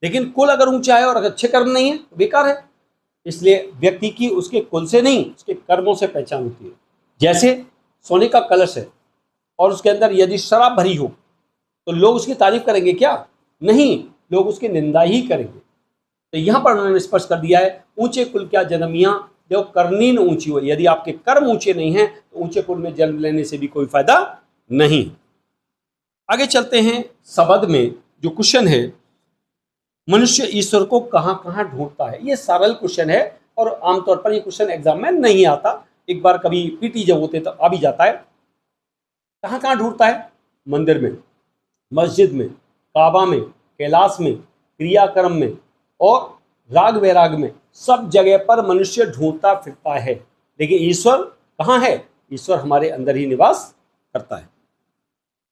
लेकिन कुल अगर ऊंचा है और अगर अच्छे कर्म नहीं है तो बेकार है। इसलिए व्यक्ति की उसके कुल से नहीं, उसके कर्मों से पहचान होती है। जैसे सोने का कलश है और उसके अंदर यदि शराब भरी हो तो लोग उसकी तारीफ करेंगे क्या? नहीं, लोग उसकी निंदा ही करेंगे। तो यहां पर उन्होंने स्पष्ट कर दिया है, ऊंचे कुल क्या जन्मिया, जो करनीन ऊंची हो। यदि आपके कर्म ऊंचे नहीं हैं तो ऊंचे कुल में जन्म लेने से भी कोई फायदा नहीं। आगे चलते हैं, शब्द में जो क्वेश्चन है, मनुष्य ईश्वर को कहां कहां ढूंढता है। ये सरल क्वेश्चन है और आमतौर पर ये क्वेश्चन एग्जाम में नहीं आता। एक बार कभी पीटी जब होते तो आ भी जाता है। कहां कहां ढूंढता है? मंदिर में, मस्जिद में, काबा में, कैलाश में, क्रियाक्रम में और राग वैराग में, सब जगह पर मनुष्य ढूंढता फिरता है। लेकिन ईश्वर कहाँ है? ईश्वर हमारे अंदर ही निवास करता है।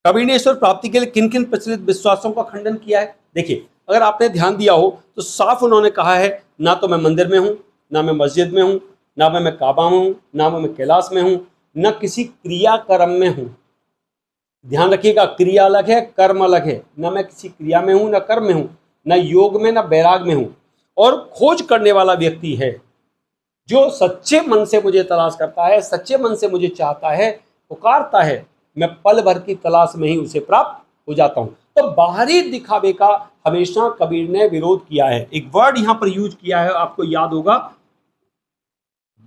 कबीर ने ईश्वर प्राप्ति के लिए किन किन प्रचलित विश्वासों का खंडन किया है। देखिए, अगर आपने ध्यान दिया हो तो साफ उन्होंने कहा है, ना तो मैं मंदिर में हूँ, ना मैं मस्जिद में हूँ, ना मैं काबा में हूँ, ना मैं कैलाश में हूँ, न किसी क्रियाक्रम में हूँ। ध्यान रखिएगा, क्रिया अलग है, कर्म अलग है। न मैं किसी क्रिया में हूँ, न कर्म में हूँ, न योग में, न वैराग में हूँ। और खोज करने वाला व्यक्ति है जो सच्चे मन से मुझे तलाश करता है, सच्चे मन से मुझे चाहता है, पुकारता है, मैं पल भर की तलाश में ही उसे प्राप्त हो जाता हूं। तो बाहरी दिखावे का हमेशा कबीर ने विरोध किया है। एक वर्ड यहां पर यूज किया है, आपको याद होगा,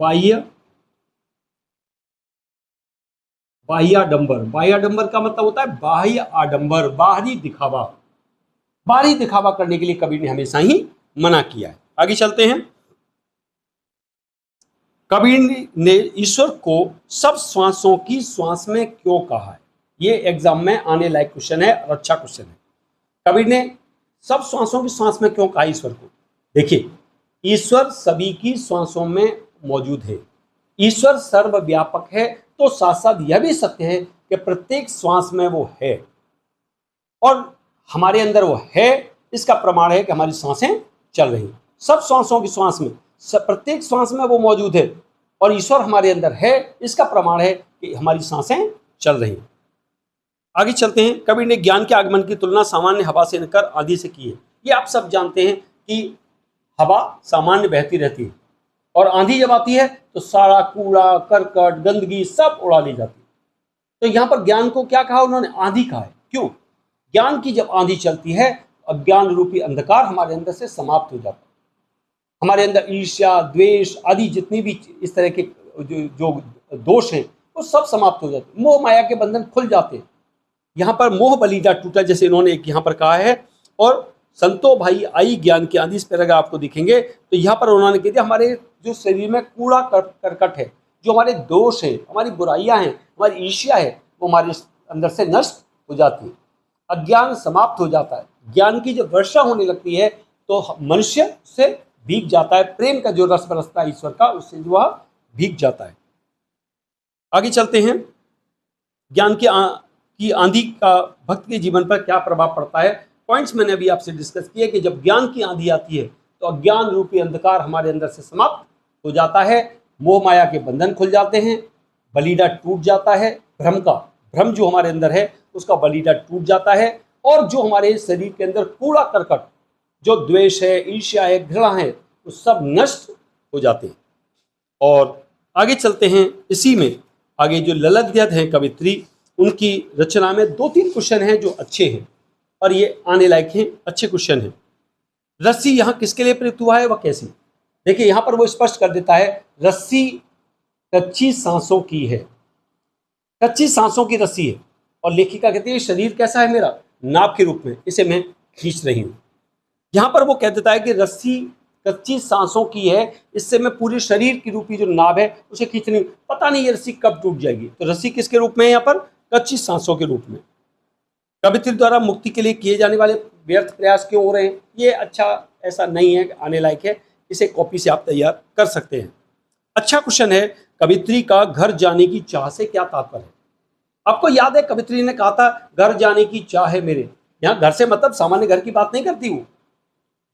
बाह्य बाह्याडंबर। बाह्याडंबर का मतलब होता है बाह्य आडंबर, बाहरी दिखावा। बाहरी दिखावा करने के लिए कबीर ने हमेशा ही मना किया है। आगे चलते हैं। कबीर ने ईश्वर को सब श्वासों की श्वास में क्यों कहा है? ये एग्जाम में आने लायक क्वेश्चन है और अच्छा क्वेश्चन है। कबीर ने सब श्वासों की श्वास में क्यों कहा ईश्वर को? देखिए, ईश्वर सभी की श्वासों में मौजूद है। ईश्वर सर्वव्यापक है, तो साथ साथ यह भी सत्य है कि प्रत्येक श्वास में वो है और हमारे अंदर वो है। इसका प्रमाण है कि हमारी सांसें चल रही हैं। सब श्वासों की श्वास में, प्रत्येक श्वास में वो मौजूद है और ईश्वर हमारे अंदर है। इसका प्रमाण है कि हमारी सांसें चल रही हैं। आगे चलते हैं। कबीर ने ज्ञान के आगमन की तुलना सामान्य हवा से न कर आंधी से की है। ये आप सब जानते हैं कि हवा सामान्य बहती रहती है और आंधी जब आती है तो सारा कूड़ा करकट गंदगी सब उड़ा ली जाती है। तो यहाँ पर ज्ञान को क्या कहा उन्होंने? आंधी कहा है। क्यों? ज्ञान की जब आंधी चलती है, अज्ञान रूपी अंधकार हमारे अंदर से समाप्त हो जाता है। हमारे अंदर ईर्ष्या, द्वेष आदि जितनी भी इस तरह के जो दोष हैं वो सब समाप्त हो जाते हैं। मोह माया के बंधन खुल जाते हैं। यहाँ पर मोह बलिदा टूटा, जैसे इन्होंने एक यहाँ पर कहा है। और संतो भाई आई ज्ञान की आंधी, इस पर अगर आपको दिखेंगे तो यहाँ पर उन्होंने कह दिया हमारे जो शरीर में कूड़ा करकट है, जो हमारे दोष है, हमारी बुराइयां हैं, हमारी ईर्ष्या है, वो हमारे अंदर से नष्ट हो जाती है। अज्ञान समाप्त हो जाता है। ज्ञान की जब वर्षा होने लगती है तो मनुष्य से भीग जाता है। प्रेम का जो रस बरसता है ईश्वर का, उससे जो वह भीग जाता है। आगे चलते हैं। ज्ञान की आंधी का भक्त के जीवन पर क्या प्रभाव पड़ता है? पॉइंट्स मैंने अभी आपसे डिस्कस किए कि जब ज्ञान की आंधी आती है तो अज्ञान रूपी अंधकार हमारे अंदर से समाप्त हो जाता है। मोह माया के बंधन खुल जाते हैं, बलिदा टूट जाता है, भ्रम जो हमारे अंदर है उसका बलिदा टूट जाता है, और जो हमारे शरीर के अंदर कूड़ा करकट, जो द्वेष है, ईर्ष्या है, घृणा है, वो सब नष्ट हो जाते हैं। और आगे चलते हैं। इसी में आगे जो ललद्यद है कवित्री, उनकी रचना में 2-3 क्वेश्चन हैं जो अच्छे हैं और ये आने लायक हैं, अच्छे क्वेश्चन हैं। रस्सी यहाँ किसके लिए प्रयुक्त हुआ है, वह कैसी? देखिए, यहाँ पर वो स्पष्ट कर देता है, रस्सी कच्ची सांसों की है, कच्ची सांसों की रस्सी है। और लेखिका कहती है शरीर कैसा है मेरा? नाव के रूप में, इसे मैं खींच रही हूँ। यहाँ पर वो कह देता है कि रस्सी कच्ची सांसों की है, इससे मैं पूरे शरीर की रूपी जो नाव है उसे खींच रही हूँ। पता नहीं ये रस्सी कब टूट जाएगी। तो रस्सी किसके रूप में है? यहाँ पर कच्ची सांसों के रूप में। कवित्री द्वारा मुक्ति के लिए किए जाने वाले व्यर्थ प्रयास क्यों हो रहे हैं? ये अच्छा ऐसा नहीं है, आने लायक है, इसे कॉपी से आप तैयार कर सकते हैं। अच्छा क्वेश्चन है, कवित्री का घर जाने की चाह से क्या तात्पर्य है? आपको याद है कवित्री ने कहा था घर जाने की चाह है मेरे। यहाँ घर से मतलब सामान्य घर की बात नहीं करती हूँ।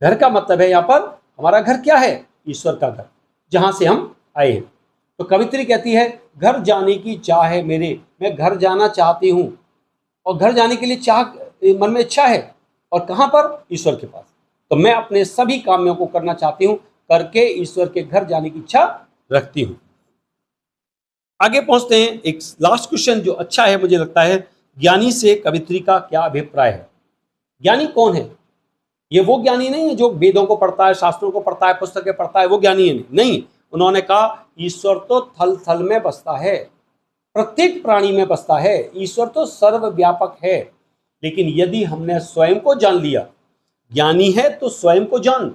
घर का मतलब है यहाँ पर हमारा घर क्या है? ईश्वर का घर, जहां से हम आए हैं। तो कवित्री कहती है घर जाने की चाह है मेरे, मैं घर जाना चाहती हूँ। और घर जाने के लिए चाह मन में इच्छा है, और कहाँ पर? ईश्वर के पास। तो मैं अपने सभी कामों को करना चाहती हूँ, करके ईश्वर के घर जाने की इच्छा रखती हूँ। आगे पहुंचते हैं। एक लास्ट क्वेश्चन जो अच्छा है मुझे लगता है, ज्ञानी से कवित्री का क्या अभिप्राय है? ज्ञानी कौन है? ये वो ज्ञानी नहीं है जो वेदों को पढ़ता है, शास्त्रों को पढ़ता है, पुस्तकें पढ़ता है, वो ज्ञानी है नहीं। उन्होंने कहा ईश्वर तो थल थल में बसता है, प्रत्येक प्राणी में बसता है। ईश्वर तो सर्वव्यापक है। लेकिन यदि हमने स्वयं को जान लिया, ज्ञानी है तो स्वयं को जान।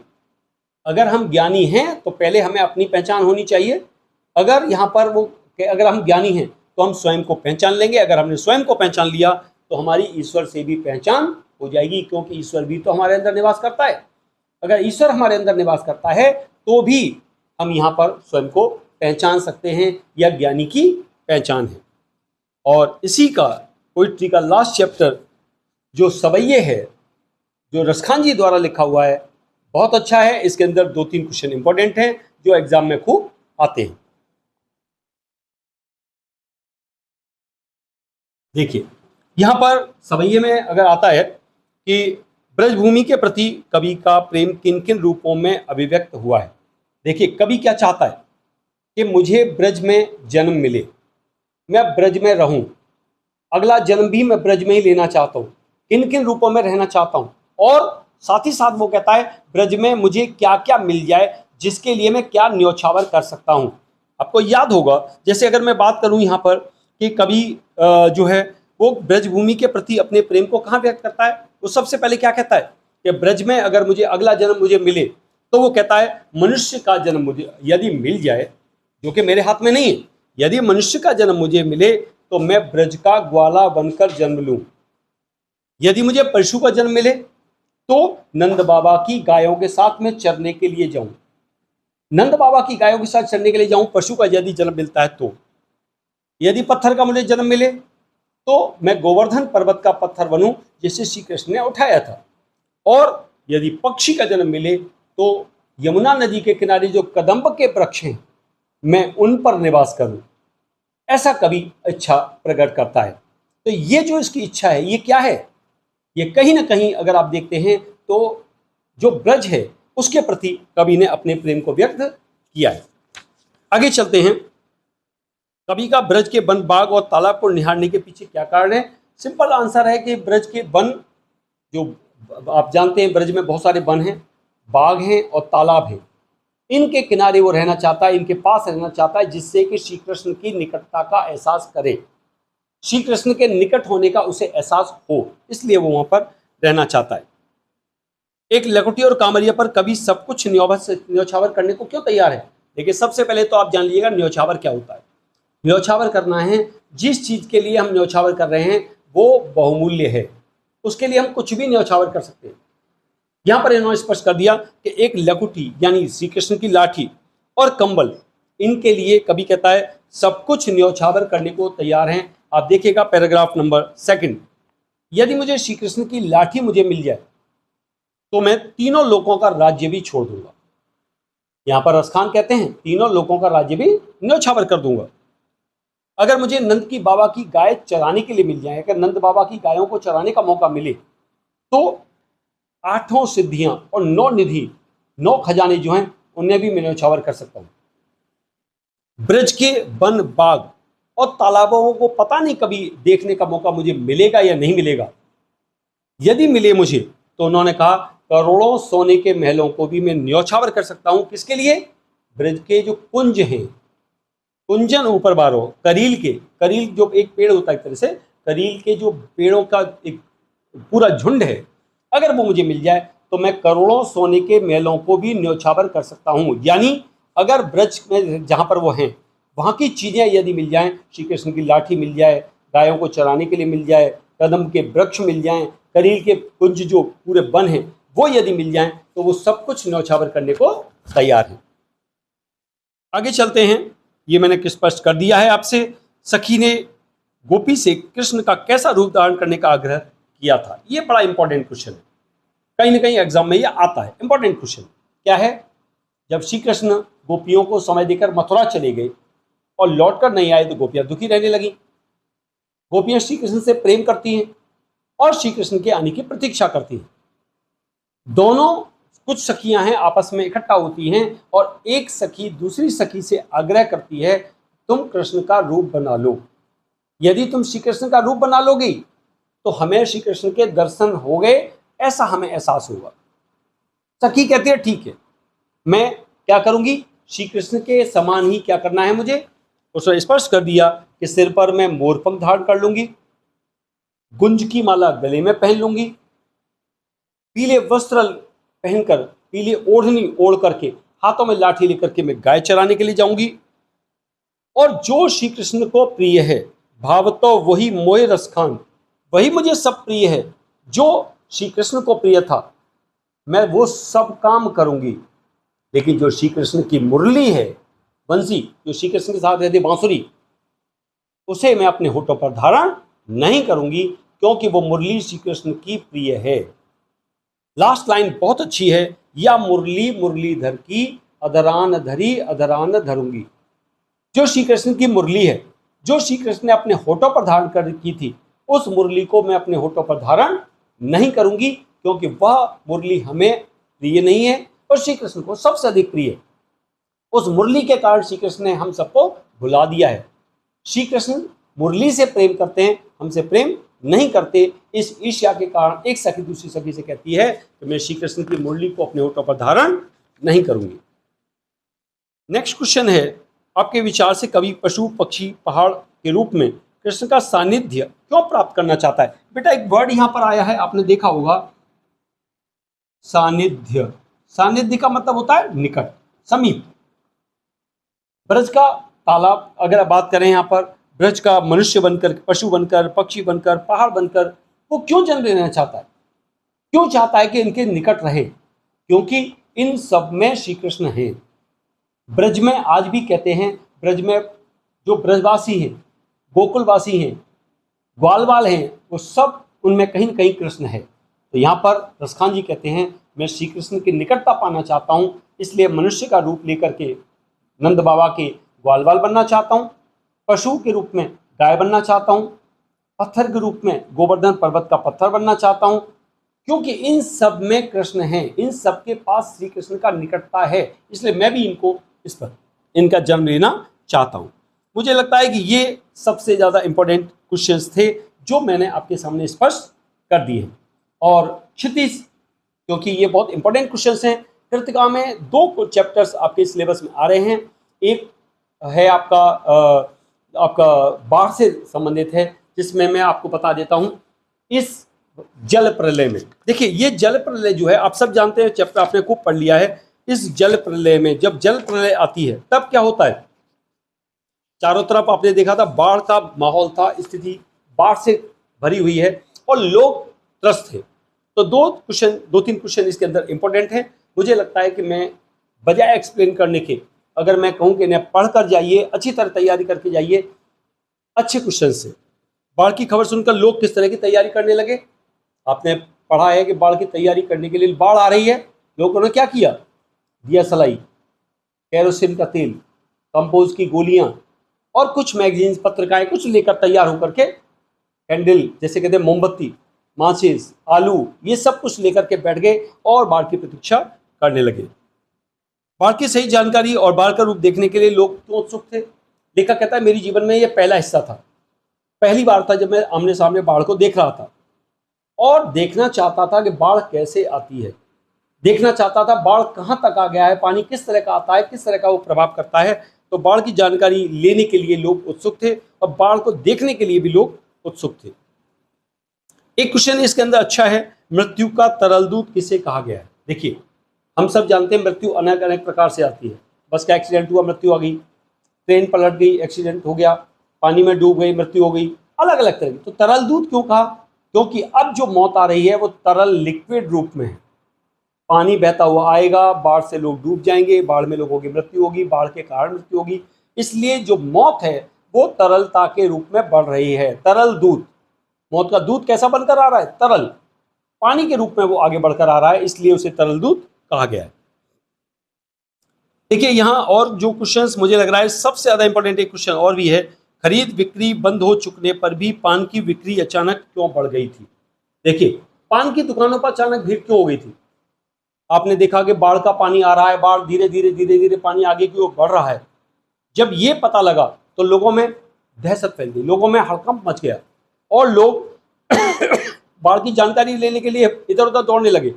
अगर हम ज्ञानी हैं तो पहले हमें अपनी पहचान होनी चाहिए। अगर यहाँ पर अगर हम ज्ञानी हैं तो हम स्वयं को पहचान लेंगे। अगर हमने स्वयं को पहचान लिया तो हमारी ईश्वर से भी पहचान हो जाएगी, क्योंकि ईश्वर भी तो हमारे अंदर निवास करता है। अगर ईश्वर हमारे अंदर निवास करता है तो भी हम यहाँ पर स्वयं को पहचान सकते हैं। यह ज्ञानी की पहचान है। और इसी का पोइट्री का लास्ट चैप्टर जो सवैये है, जो रसखान जी द्वारा लिखा हुआ है, बहुत अच्छा है। इसके अंदर 2-3 क्वेश्चन इंपॉर्टेंट हैं जो एग्जाम में खूब आते हैं। देखिए, यहाँ पर सवैये में अगर आता है कि ब्रजभूमि के प्रति कवि का प्रेम किन किन रूपों में अभिव्यक्त हुआ है। देखिए, कवि क्या चाहता है? कि मुझे ब्रज में जन्म मिले, मैं ब्रज में रहूं, अगला जन्म भी मैं ब्रज में ही लेना चाहता हूँ, किन किन रूपों में रहना चाहता हूँ, और साथ ही साथ वो कहता है ब्रज में मुझे क्या क्या मिल जाए जिसके लिए मैं क्या न्योछावर कर सकता हूँ। आपको याद होगा, जैसे अगर मैं बात करूँ यहाँ पर कि कवि जो है वो ब्रजभूमि के प्रति अपने प्रेम को कहाँ व्यक्त करता है, वो सबसे पहले क्या कहता है कि ब्रज में अगर मुझे अगला जन्म मुझे मिले, तो वो कहता है मनुष्य का जन्म मुझे यदि मिल जाए, जो कि मेरे हाथ में नहीं है, यदि मनुष्य का जन्म मुझे मिले तो मैं ब्रज का ग्वाला बनकर जन्म लूं। यदि मुझे पशु का जन्म मिले तो नंद बाबा की गायों के साथ में चरने के लिए जाऊं, नंद बाबा की गायों के साथ चरने के लिए जाऊं, पशु का यदि जन्म मिलता है तो। यदि पत्थर का मुझे जन्म मिले तो मैं गोवर्धन पर्वत का पत्थर बनूं जिसे श्री कृष्ण ने उठाया था। और यदि पक्षी का जन्म मिले तो यमुना नदी के किनारे जो कदम्ब के वृक्ष हैं मैं उन पर निवास करूं, ऐसा कवि इच्छा प्रकट करता है। तो ये जो इसकी इच्छा है ये क्या है, ये कहीं ना कहीं अगर आप देखते हैं तो जो ब्रज है उसके प्रति कवि ने अपने प्रेम को व्यक्त किया है। आगे चलते हैं, कवि का ब्रज के वन बाग और तालाब को निहारने के पीछे क्या कारण है। सिंपल आंसर है कि ब्रज के वन, जो आप जानते हैं ब्रज में बहुत सारे वन हैं, बाग हैं और तालाब हैं, इनके किनारे वो रहना चाहता है, इनके पास रहना चाहता है, जिससे कि श्री कृष्ण की निकटता का एहसास करे, श्री कृष्ण के निकट होने का उसे एहसास हो, इसलिए वो वहां पर रहना चाहता है। एक लकुटी और कांवरिया पर कवि सब कुछ न्योछावर करने को क्यों तैयार है। देखिए सबसे पहले तो आप जान लीजिएगा न्योछावर क्या होता है। न्योछावर करना है, जिस चीज के लिए हम न्योछावर कर रहे हैं वो बहुमूल्य है, उसके लिए हम कुछ भी न्योछावर कर सकते हैं। यहां पर इन्होंने स्पष्ट कर दिया कि एक लकुटी यानी श्री कृष्ण की लाठी और कंबल, इनके लिए कवि कहता है सब कुछ न्योछावर करने को तैयार हैं। आप देखिएगा पैराग्राफ नंबर 2, यदि मुझे श्री कृष्ण की लाठी मुझे मिल जाए तो मैं तीनों लोगों का राज्य भी छोड़ दूंगा। यहां पर रसखान कहते हैं तीनों लोगों का राज्य भी न्योछावर कर दूंगा। अगर मुझे नंद की बाबा की गाय चराने के लिए मिल जाए, अगर नंद बाबा की गायों को चराने का मौका मिले, तो 8 सिद्धियां और 9 निधि, 9 खजाने जो हैं उन्हें भी मैं न्योछावर कर सकता हूं। ब्रज के वन बाग और तालाबों को पता नहीं कभी देखने का मौका मुझे मिलेगा या नहीं मिलेगा। यदि मिले मुझे तो उन्होंने कहा करोड़ों सोने के महलों को भी मैं न्योछावर कर सकता हूं। किसके लिए? ब्रज के जो कुंज हैं, कुंजन ऊपर बारो, करील जो एक पेड़ होता है, एक तरह से करील के जो पेड़ों का एक पूरा झुंड है, अगर वो मुझे मिल जाए तो मैं करोड़ों सोने के महलों को भी न्योछावर कर सकता हूं। यानी अगर ब्रज में जहां पर वो हैं वहां की चीजें यदि मिल जाएं, श्री कृष्ण की लाठी मिल जाए, गायों को चराने के लिए मिल जाए, कदम के वृक्ष मिल जाएं, करील के कुंज जो पूरे वन हैं वो यदि मिल जाएं, तो वो सब कुछ न्योछावर करने को तैयार है। आगे चलते हैं, ये मैंने स्पष्ट कर दिया है आपसे। सखी ने गोपी से कृष्ण का कैसा रूप धारण करने का आग्रह किया था। ये बड़ा इंपॉर्टेंट क्वेश्चन है, कहीं ना कहीं एग्जाम में ये आता है। इंपॉर्टेंट क्वेश्चन क्या है? जब श्री कृष्ण गोपियों को समय देकर मथुरा चले गए और लौटकर नहीं आए तो गोपियां दुखी रहने लगी। गोपियां श्री कृष्ण से प्रेम करती हैं और श्री कृष्ण के आने की प्रतीक्षा करती हैं। दोनों कुछ सखियां हैं आपस में इकट्ठा होती हैं और एक सखी दूसरी सखी से आग्रह करती है तुम कृष्ण का रूप बना लो, यदि तुम श्री कृष्ण का रूप बना लोगी तो हमें श्री कृष्ण के दर्शन हो गए, ऐसा हमें एहसास होगा। सखी कहती है ठीक है, मैं क्या करूंगी, श्री कृष्ण के समान ही क्या करना है मुझे। उसने स्पष्ट कर दिया कि सिर पर मैं मोरपंख धारण कर लूंगी, गुंज की माला गले में पहन लूंगी, पीले वस्त्र पहनकर, पीले ओढ़नी ओढ़ करके, हाथों में लाठी लेकर के मैं गाय चराने के लिए जाऊंगी। और जो श्री कृष्ण को प्रिय है, भाव तो वही मोय रसखान, वही मुझे सब प्रिय है जो श्री कृष्ण को प्रिय था, मैं वो सब काम करूंगी। लेकिन जो श्री कृष्ण की मुरली है, बंसी, जो श्री कृष्ण के साथ रहती बांसुरी, उसे मैं अपने होठों पर धारण नहीं करूंगी, क्योंकि वो मुरली श्री कृष्ण की प्रिय है। लास्ट लाइन बहुत अच्छी है, या मुरली मुरलीधर की अधरान धरी अधरान धरूंगी। जो श्री कृष्ण की मुरली है, जो श्री कृष्ण ने अपने होठों पर धारण कर की थी, उस मुरली को मैं अपने होठों पर धारण नहीं करूंगी, क्योंकि वह मुरली हमें प्रिय नहीं है और श्री कृष्ण को सबसे अधिक प्रिय है। उस मुरली के कारण श्री कृष्ण ने हम सबको भुला दिया है। श्री कृष्ण मुरली से प्रेम करते हैं, हमसे प्रेम नहीं करते। इस ईर्ष्या के कारण एक सखी दूसरी सखी से कहती है कि मैं श्री कृष्ण की मुरली को अपने होठों पर धारण नहीं करूंगी। नेक्स्ट क्वेश्चन है, आपके विचार से कवि पशु पक्षी पहाड़ के रूप में कृष्ण का सानिध्य क्यों प्राप्त करना चाहता है? बेटा एक वर्ड यहां पर आया है, आपने देखा होगा, सानिध्य। सानिध्य का मतलब होता है निकट, समीप। ब्रज का तालाब, अगर बात करें यहाँ पर, ब्रज का मनुष्य बनकर, पशु बनकर, पक्षी बनकर, पहाड़ बनकर वो क्यों जन्म लेना चाहता है? क्यों चाहता है कि इनके निकट रहे? क्योंकि इन सब में श्री कृष्ण है। ब्रज में आज भी कहते हैं, ब्रज में जो ब्रजवासी हैं, गोकुलवासी हैं, ग्वालवाल हैं, वो सब उनमें कहीं न कहीं कृष्ण है। तो यहाँ पर रसखान जी कहते हैं मैं श्री कृष्ण की निकटता पाना चाहता हूँ, इसलिए मनुष्य का रूप लेकर के नंद बाबा के ग्वालवाल बनना चाहता हूँ, पशु के रूप में गाय बनना चाहता हूँ, पत्थर के रूप में गोवर्धन पर्वत का पत्थर बनना चाहता हूँ, क्योंकि इन सब में कृष्ण हैं, इन सब के पास श्री कृष्ण का निकटता है, इसलिए मैं भी इनका जन्म लेना चाहता हूँ। मुझे लगता है कि ये सबसे ज़्यादा इंपॉर्टेंट क्वेश्चंस थे जो मैंने आपके सामने स्पष्ट कर दिए हैं। और क्षितिज, क्योंकि ये बहुत इंपॉर्टेंट क्वेश्चंस हैं, कृतिका में 2 चैप्टर्स आपके सिलेबस में आ रहे हैं। एक है आपका बाढ़ से संबंधित है, जिसमें मैं आपको बता देता हूँ इस जल प्रलय में। देखिए ये जल प्रलय जो है, आप सब जानते हैं, चैप्टर आपने खूब पढ़ लिया है। इस जल प्रलय में जब जल प्रलय आती है तब क्या होता है? चारों तरफ आपने देखा था बाढ़ का माहौल था, स्थिति बाढ़ से भरी हुई है और लोग त्रस्त थे। तो 2-3 क्वेश्चन इसके अंदर इंपॉर्टेंट है। मुझे लगता है कि मैं बजाय एक्सप्लेन करने के, अगर मैं कहूँ कि इन्हें पढ़ कर जाइए, अच्छी तरह तैयारी करके जाइए अच्छे क्वेश्चन से। बाढ़ की खबर सुनकर लोग किस तरह की तैयारी करने लगे? आपने पढ़ा है कि बाढ़ की तैयारी करने के लिए बाढ़ आ रही है, लोगों ने क्या किया? दिया सलाई, केरोसिन का तेल, कंपोज की गोलियां और कुछ मैगजीन्स, पत्रिकाएं कुछ लेकर तैयार होकर के, कैंडल जैसे कहते हैं, मोमबत्ती, माचिस, आलू, ये सब कुछ लेकर के बैठ गए और बाढ़ की प्रतीक्षा करने लगे। बाढ़ की सही जानकारी और बाढ़ का रूप देखने के लिए लोग क्यों उत्सुक थे? लेखक कहता है मेरी जीवन में यह पहला हिस्सा था, पहली बार था जब मैं आमने सामने बाढ़ को देख रहा था और देखना चाहता था कि बाढ़ कैसे आती है, देखना चाहता था बाढ़ कहाँ तक आ गया है, पानी किस तरह का आता है, किस तरह का वो प्रभाव करता है। तो बाढ़ की जानकारी लेने के लिए लोग उत्सुक थे और बाढ़ को देखने के लिए भी लोग उत्सुक थे। एक क्वेश्चन इसके अंदर अच्छा है, मृत्यु का तरल दूत किसे कहा गया है? देखिए हम सब जानते हैं मृत्यु अनेक अनेक प्रकार से आती है। बस का एक्सीडेंट हुआ, मृत्यु आ गई, ट्रेन पलट गई, एक्सीडेंट हो गया, पानी में डूब गई, मृत्यु हो गई, अलग अलग तरह की। तो तरल दूत क्यों कहा? क्योंकि अब जो मौत आ रही है वो तरल लिक्विड रूप में है, पानी बहता हुआ आएगा, बाढ़ से लोग डूब जाएंगे, बाढ़ में लोगों की मृत्यु होगी, बाढ़ के कारण मृत्यु होगी, इसलिए जो मौत है वो तरलता के रूप में बढ़ रही है। तरल दूत, मौत का दूत कैसा बनकर आ रहा है? तरल, पानी के रूप में वो आगे बढ़कर आ रहा है, इसलिए उसे तरल दूत कहा गया है। देखिए यहाँ और जो क्वेश्चंस मुझे लग रहा है सबसे ज्यादा इंपॉर्टेंट एक क्वेश्चन और भी है, खरीद बिक्री बंद हो चुकने पर भी पान की बिक्री अचानक क्यों बढ़ गई थी? देखिए पान की दुकानों पर अचानक भीड़ क्यों हो गई थी? आपने देखा कि बाढ़ का पानी आ रहा है, बाढ़ धीरे धीरे पानी आगे की ओर बढ़ रहा है। जब ये पता लगा तो लोगों में दहशत फैल गई, लोगों में हड़कंप मच गया और लोग बाढ़ की जानकारी लेने के लिए इधर उधर दौड़ने लगे।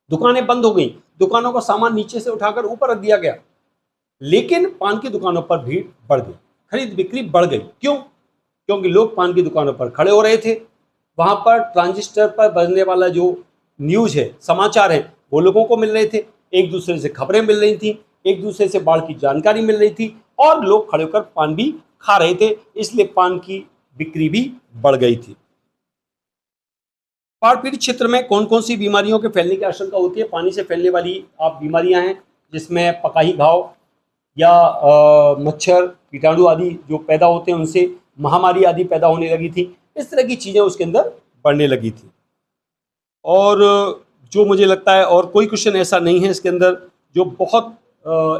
दुकानें बंद हो गई, दुकानों का सामान नीचे से उठाकर ऊपर रख दिया गया, लेकिन पान की दुकानों पर भीड़ बढ़ गई, खरीद बिक्री बढ़ गई। क्यों? क्योंकि लोग पान की दुकानों पर खड़े हो रहे थे, वहां पर ट्रांजिस्टर पर बजने वाला जो न्यूज है, समाचार है, वो लोगों को मिल रहे थे, एक दूसरे से खबरें मिल रही थी, एक दूसरे से बाढ़ की जानकारी मिल रही थी और लोग खड़े होकर पान भी खा रहे थे, इसलिए पान की बिक्री भी बढ़ गई थी। बाढ़ पीड़ित क्षेत्र में कौन कौन सी बीमारियों के फैलने की आशंका होती है? पानी से फैलने वाली आप बीमारियां हैं, जिसमें पकाही घाव या मच्छर कीटाणु आदि जो पैदा होते हैं, उनसे महामारी आदि पैदा होने लगी थी, इस तरह की चीज़ें उसके अंदर बढ़ने लगी थी। और जो मुझे लगता है और कोई क्वेश्चन ऐसा नहीं है इसके अंदर जो बहुत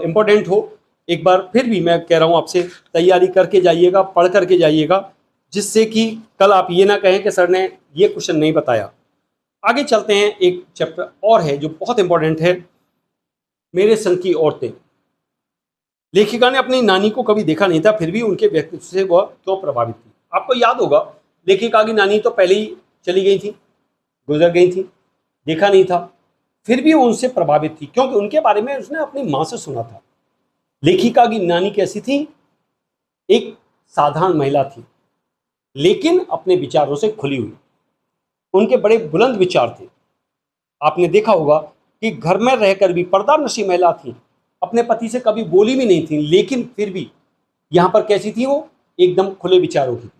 इम्पोर्टेंट हो। एक बार फिर भी मैं कह रहा हूँ आपसे, तैयारी करके जाइएगा, पढ़ करके जाइएगा, जिससे कि कल आप ये ना कहें कि सर ने ये क्वेश्चन नहीं बताया। आगे चलते हैं, एक चैप्टर और है जो बहुत इंपॉर्टेंट है, मेरे संग की औरतें। लेखिका ने अपनी नानी को कभी देखा नहीं था, फिर भी उनके व्यक्तित्व से वह क्यों प्रभावित थी। आपको याद होगा, लेखिका की नानी तो पहले ही चली गई थी, गुजर गई थी, देखा नहीं था, फिर भी वो उनसे प्रभावित थी क्योंकि उनके बारे में उसने अपनी माँ से सुना था। लेखिका की नानी कैसी थी? एक साधारण महिला थी, लेकिन अपने विचारों से खुली हुई। उनके बड़े बुलंद विचार थे। आपने देखा होगा कि घर में रहकर भी पर्दानशी महिला थी, अपने पति से कभी बोली भी नहीं थी, लेकिन फिर भी यहाँ पर कैसी थी वो? एकदम खुले विचारों की थी।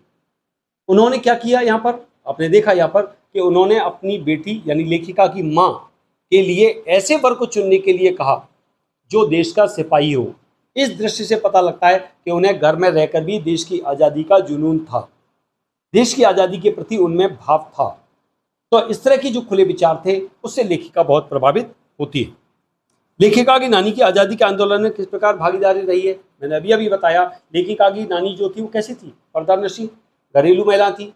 उन्होंने क्या किया यहाँ पर? आपने देखा यहाँ पर कि उन्होंने अपनी बेटी यानी लेखिका की माँ के लिए ऐसे वर को चुनने के लिए कहा जो देश का सिपाही हो। इस दृष्टि से पता लगता है कि उन्हें घर में रहकर भी देश की आज़ादी का जुनून था, देश की आज़ादी के प्रति उनमें भाव था। तो इस तरह की जो खुले विचार थे, उससे लेखिका बहुत प्रभावित होती है। लेखिका की नानी की आज़ादी के आंदोलन में किस प्रकार भागीदारी रही है? मैंने अभी अभी बताया। लेखिका की नानी जो थी वो कैसी थी? पर्दानशी घरेलू महिला थी।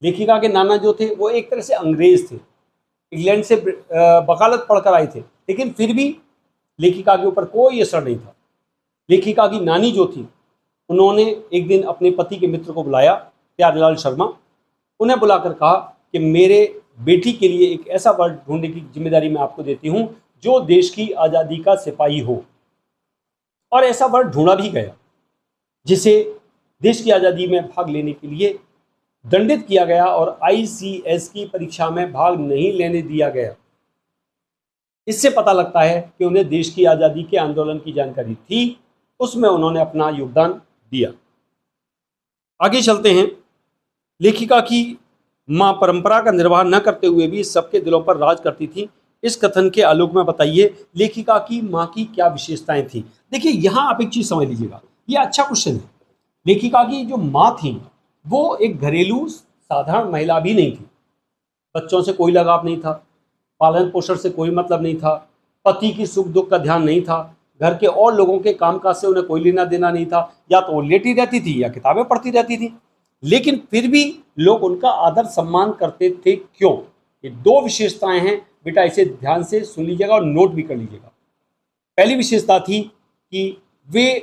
लेखिका के नाना जो थे वो एक तरह से अंग्रेज थे, इंग्लैंड से वकालत पढ़कर आए थे, लेकिन फिर भी लेखिका के ऊपर कोई असर नहीं था। लेखिका की नानी जो थी, उन्होंने एक दिन अपने पति के मित्र को बुलाया, प्यारेलाल शर्मा। उन्हें बुलाकर कहा कि मेरे बेटी के लिए एक ऐसा वर्ड ढूंढने की जिम्मेदारी मैं आपको देती हूँ जो देश की आज़ादी का सिपाही हो। और ऐसा वर्ड ढूंढा भी गया, जिसे देश की आज़ादी में भाग लेने के लिए दंडित किया गया और ICS की परीक्षा में भाग नहीं लेने दिया गया। इससे पता लगता है कि उन्हें देश की आज़ादी के आंदोलन की जानकारी थी, उसमें उन्होंने अपना योगदान दिया। आगे चलते हैं। लेखिका की माँ परंपरा का निर्वाह न करते हुए भी सबके दिलों पर राज करती थी। इस कथन के आलोक में बताइए लेखिका की माँ की क्या विशेषताएं थी। देखिए, यहाँ आप एक चीज समझ लीजिएगा, ये अच्छा क्वेश्चन है। लेखिका की जो माँ थी वो एक घरेलू साधारण महिला भी नहीं थी। बच्चों से कोई लगाव नहीं था, पालन पोषण से कोई मतलब नहीं था, पति की सुख दुख का ध्यान नहीं था, घर के और लोगों के कामकाज से उन्हें कोई लेना देना नहीं था। या तो वो लेटी रहती थी या किताबें पढ़ती रहती थी, लेकिन फिर भी लोग उनका आदर सम्मान करते थे। क्यों? ये दो विशेषताएं हैं बेटा, इसे ध्यान से सुन लीजिएगा और नोट भी कर लीजिएगा। पहली विशेषता थी कि वे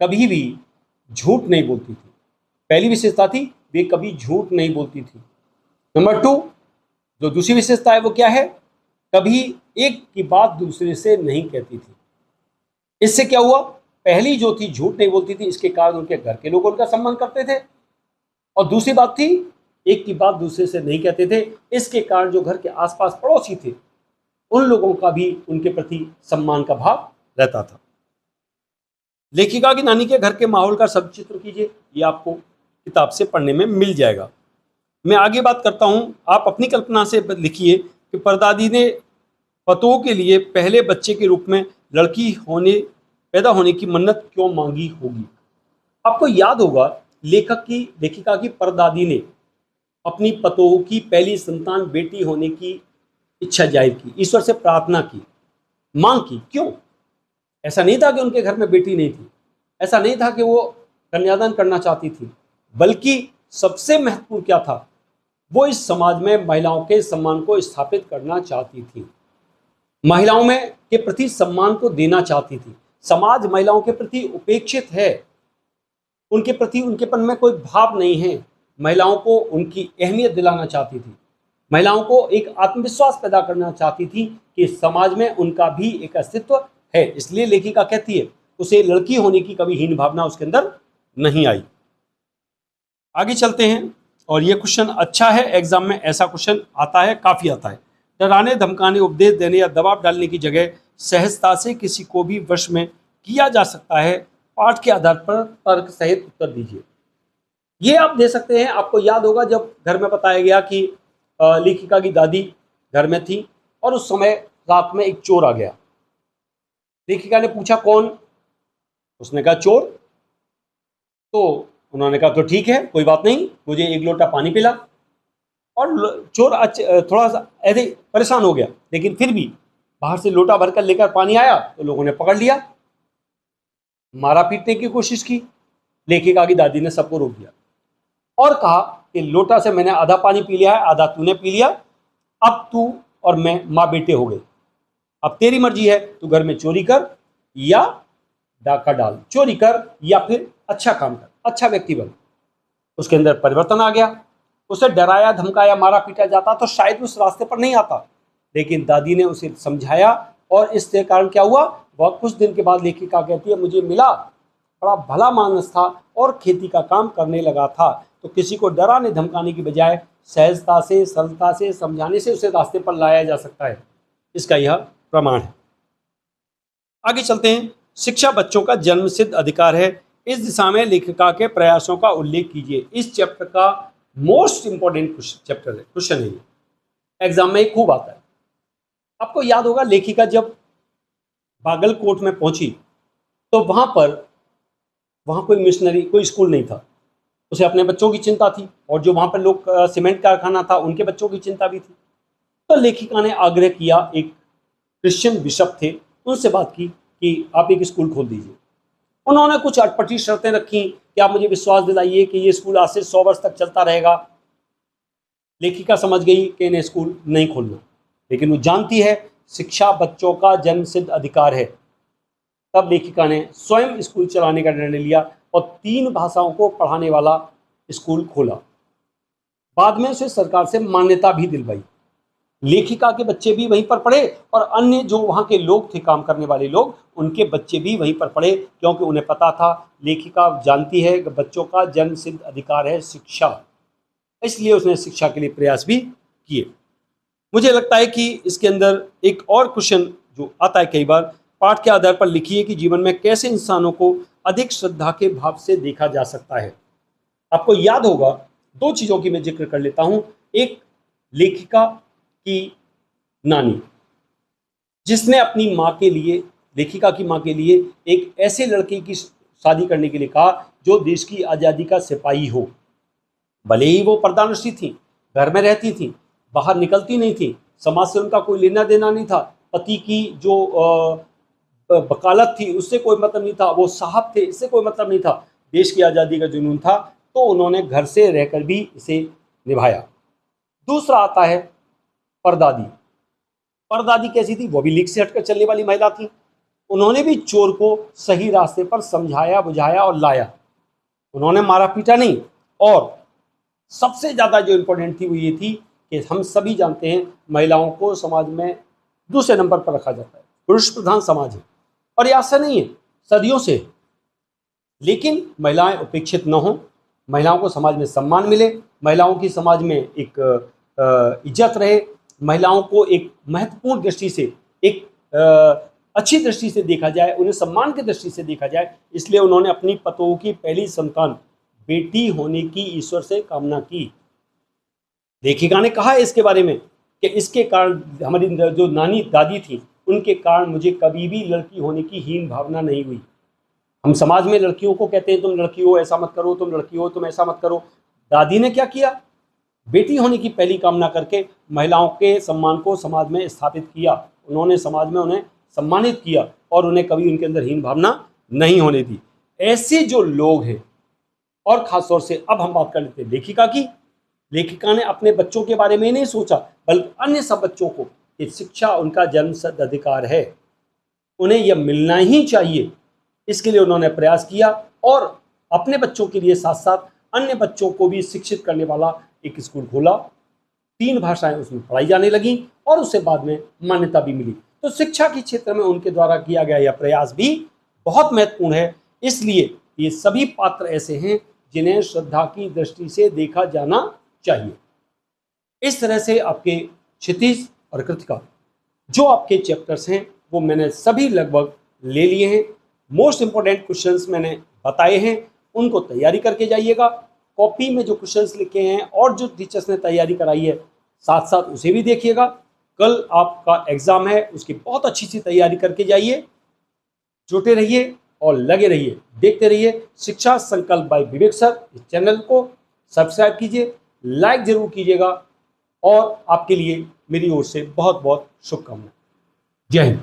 कभी भी झूठ नहीं बोलती थी। पहली विशेषता थी, वे कभी झूठ नहीं बोलती थी। नंबर 2, जो दूसरी विशेषता है वो क्या है? कभी एक की बात दूसरे से नहीं कहती थी। इससे क्या हुआ? पहली जो थी, झूठ नहीं बोलती थी, इसके कारण उनके घर के लोग उनका सम्मान करते थे। और दूसरी बात थी, एक की बात दूसरे से नहीं कहते थे, इसके कारण जो घर के आसपास पड़ोसी थे उन लोगों का भी उनके प्रति सम्मान का भाव रहता था। लेखिका की नानी के घर के माहौल का सब चित्र कीजिए, ये आपको किताब से पढ़ने में मिल जाएगा। मैं आगे बात करता हूँ, आप अपनी कल्पना से लिखिए कि परदादी ने पतों के लिए पहले बच्चे के रूप में लड़की पैदा होने की मन्नत क्यों मांगी होगी। आपको याद होगा, लेखिका की परदादी ने अपनी पतों की पहली संतान बेटी होने की इच्छा जाहिर की, ईश्वर से प्रार्थना की, मांग की। क्यों? ऐसा नहीं था कि उनके घर में बेटी नहीं थी, ऐसा नहीं था कि वो कन्यादान करना चाहती थी, बल्कि सबसे महत्वपूर्ण क्या था? वो इस समाज में महिलाओं के सम्मान को स्थापित करना चाहती थी, महिलाओं में के प्रति सम्मान को देना चाहती थी। समाज महिलाओं के प्रति उपेक्षित है, उनके प्रति उनकेपन में कोई भाव नहीं है। महिलाओं को उनकी अहमियत दिलाना चाहती थी, महिलाओं को एक आत्मविश्वास पैदा करना चाहती थी कि समाज में उनका भी एक अस्तित्व है। इसलिए लेखिका कहती है उसे लड़की होने की कभी हीन भावना उसके अंदर नहीं आई। आगे चलते हैं, और ये क्वेश्चन अच्छा है, एग्जाम में ऐसा क्वेश्चन आता है, काफी आता है। डराने धमकाने, उपदेश देने या दबाव डालने की जगह सहजता से किसी को भी वश में किया जा सकता है। पाठ के आधार पर तर्क सहित उत्तर दीजिए। ये आप दे सकते हैं। आपको याद होगा जब घर में बताया गया कि लेखिका की दादी घर में थी और उस समय रात में एक चोर आ गया। लेखिका ने पूछा कौन? उसने कहा चोर। तो उन्होंने कहा तो ठीक है, कोई बात नहीं, मुझे एक लोटा पानी पिला। और चोर थोड़ा सा ऐसे परेशान हो गया, लेकिन फिर भी बाहर से लोटा भरकर लेकर पानी आया तो लोगों ने पकड़ लिया, मारा पीटने की कोशिश की। लेखिका की दादी ने सबको रोक दिया और कहा कि लोटा से मैंने आधा पानी पी लिया है, आधा तूने पी लिया, अब तू और मैं माँ बेटे हो गए, अब तेरी मर्जी है, तू घर में चोरी कर या डाका डाल, चोरी कर या फिर अच्छा काम कर, अच्छा व्यक्ति बन। उसके अंदर परिवर्तन आ गया। उसे डराया धमकाया मारा पीटा जाता तो शायद उस रास्ते पर नहीं आता, लेकिन दादी ने उसे समझाया और इसके कारण क्या हुआ, बहुत कुछ दिन के बाद लेखिका कहती है, मुझे मिला, बड़ा भला मानस था और खेती का काम करने लगा था। तो किसी को डराने धमकाने की बजाय सहजता से सरलता से समझाने से उसे रास्ते पर लाया जा सकता है। इसका यह प्रमाण है। आगे चलते हैं। शिक्षा बच्चों का जन्मसिद्ध अधिकार है। इस दिशा में लेखिका के प्रयासों का उल्लेख कीजिए। इस चैप्टर का मोस्ट इंपॉर्टेंट चैप्टर है, क्वेश्चन है ये, एग्जाम में खूब आता है। आपको याद होगा लेखिका जब बागलकोट में पहुंची तो वहां कोई मिशनरी, कोई स्कूल नहीं था। उसे अपने बच्चों की चिंता थी और जो वहां पर लोग सीमेंट कारखाना था उनके बच्चों की चिंता भी थी। तो लेखिका ने आग्रह किया, एक क्रिश्चियन बिशप थे, उनसे बात की कि आप एक स्कूल खोल दीजिए। उन्होंने कुछ अटपटी शर्तें रखी कि आप मुझे विश्वास दिलाइए कि ये स्कूल आज से 100 वर्ष तक चलता रहेगा। लेखिका समझ गई कि इन्हें स्कूल नहीं खोलना, लेकिन वो जानती है शिक्षा बच्चों का जन्मसिद्ध अधिकार है। तब लेखिका ने स्वयं स्कूल चलाने का निर्णय लिया और 3 भाषाओं को पढ़ाने वाला स्कूल खोला। बाद में उसे सरकार से मान्यता भी दिलवाई। लेखिका के बच्चे भी वहीं पर पढ़े और अन्य जो वहाँ के लोग थे, काम करने वाले लोग, उनके बच्चे भी वहीं पर पढ़े, क्योंकि उन्हें पता था लेखिका जानती है कि बच्चों का जन्मसिद्ध अधिकार है शिक्षा। इसलिए उसने शिक्षा के लिए प्रयास भी किए। मुझे लगता है कि इसके अंदर एक और क्वेश्चन जो आता है कई बार, पाठ के आधार पर लिखिए कि जीवन में कैसे इंसानों को अधिक श्रद्धा के भाव से देखा जा सकता है। आपको याद होगा 2 चीज़ों की मैं जिक्र कर लेता हूँ। एक, लेखिका की नानी, जिसने अपनी माँ के लिए, लेखिका की माँ के लिए एक ऐसे लड़के की शादी करने के लिए कहा जो देश की आज़ादी का सिपाही हो। भले ही वो पर्दानशी थी, घर में रहती थी, बाहर निकलती नहीं थी, समाज से उनका कोई लेना देना नहीं था, पति की जो वकालत थी उससे कोई मतलब नहीं था, वो साहब थे इससे कोई मतलब नहीं था, देश की आज़ादी का जुनून था, तो उन्होंने घर से रहकर भी इसे निभाया। दूसरा आता है परदादी। परदादी कैसी थी, वो भी लीक से हटकर चलने वाली महिला थी। उन्होंने भी चोर को सही रास्ते पर समझाया बुझाया और लाया। उन्होंने मारा पीटा नहीं। और सबसे ज़्यादा जो इम्पोर्टेंट थी वो ये थी कि हम सभी जानते हैं महिलाओं को समाज में दूसरे नंबर पर रखा जाता है, पुरुष प्रधान समाज है, और ये ऐसा नहीं है, सदियों से। लेकिन महिलाएं उपेक्षित न हों, महिलाओं को समाज में सम्मान मिले, महिलाओं की समाज में एक इज्जत रहे, महिलाओं को एक महत्वपूर्ण दृष्टि से, एक अच्छी दृष्टि से देखा जाए, उन्हें सम्मान की दृष्टि से देखा जाए। इसलिए उन्होंने अपनी पतों की पहली संतान बेटी होने की ईश्वर से कामना की। लेखिका ने कहा है इसके बारे में कि इसके कारण, हमारी जो नानी दादी थी उनके कारण मुझे कभी भी लड़की होने की हीन भावना नहीं हुई। हम समाज में लड़कियों को कहते हैं तुम लड़की हो ऐसा मत करो, तुम लड़की हो तुम ऐसा मत करो। दादी ने क्या किया, बेटी होने की पहली कामना करके महिलाओं के सम्मान को समाज में स्थापित किया। उन्होंने समाज में उन्हें सम्मानित किया और उन्हें कभी उनके अंदर हीन भावना नहीं होने दी। ऐसे जो लोग हैं, और खासतौर से अब हम बात कर लेते हैं लेखिका की। लेखिका ने अपने बच्चों के बारे में नहीं सोचा, बल्कि अन्य सब बच्चों को कि शिक्षा उनका जन्मसिद्ध अधिकार है, उन्हें यह मिलना ही चाहिए। इसके लिए उन्होंने प्रयास किया और अपने बच्चों के लिए साथ साथ अन्य बच्चों को भी शिक्षित करने वाला एक स्कूल खोला। 3 भाषाएं उसमें पढ़ाई जाने लगी और उससे बाद में मान्यता भी मिली। तो शिक्षा के क्षेत्र में उनके द्वारा किया गया यह प्रयास भी बहुत महत्वपूर्ण है। इसलिए ये सभी पात्र ऐसे हैं जिन्हें श्रद्धा की दृष्टि से देखा जाना चाहिए। इस तरह से आपके क्षितिज और कृतिका जो आपके चैप्टर्स हैं वो मैंने सभी लगभग ले लिए हैं। मोस्ट इंपॉर्टेंट क्वेश्चंस मैंने बताए हैं, उनको तैयारी करके जाइएगा। कॉपी में जो क्वेश्चंस लिखे हैं और जो टीचर्स ने तैयारी कराई है साथ साथ उसे भी देखिएगा। कल आपका एग्जाम है, उसकी बहुत अच्छी सी तैयारी करके जाइए। जुटे रहिए और लगे रहिए, देखते रहिए शिक्षा संकल्प बाय विवेक सर। इस चैनल को सब्सक्राइब कीजिए, लाइक जरूर कीजिएगा और आपके लिए मेरी ओर से बहुत बहुत शुभकामनाएं। जय हिंद।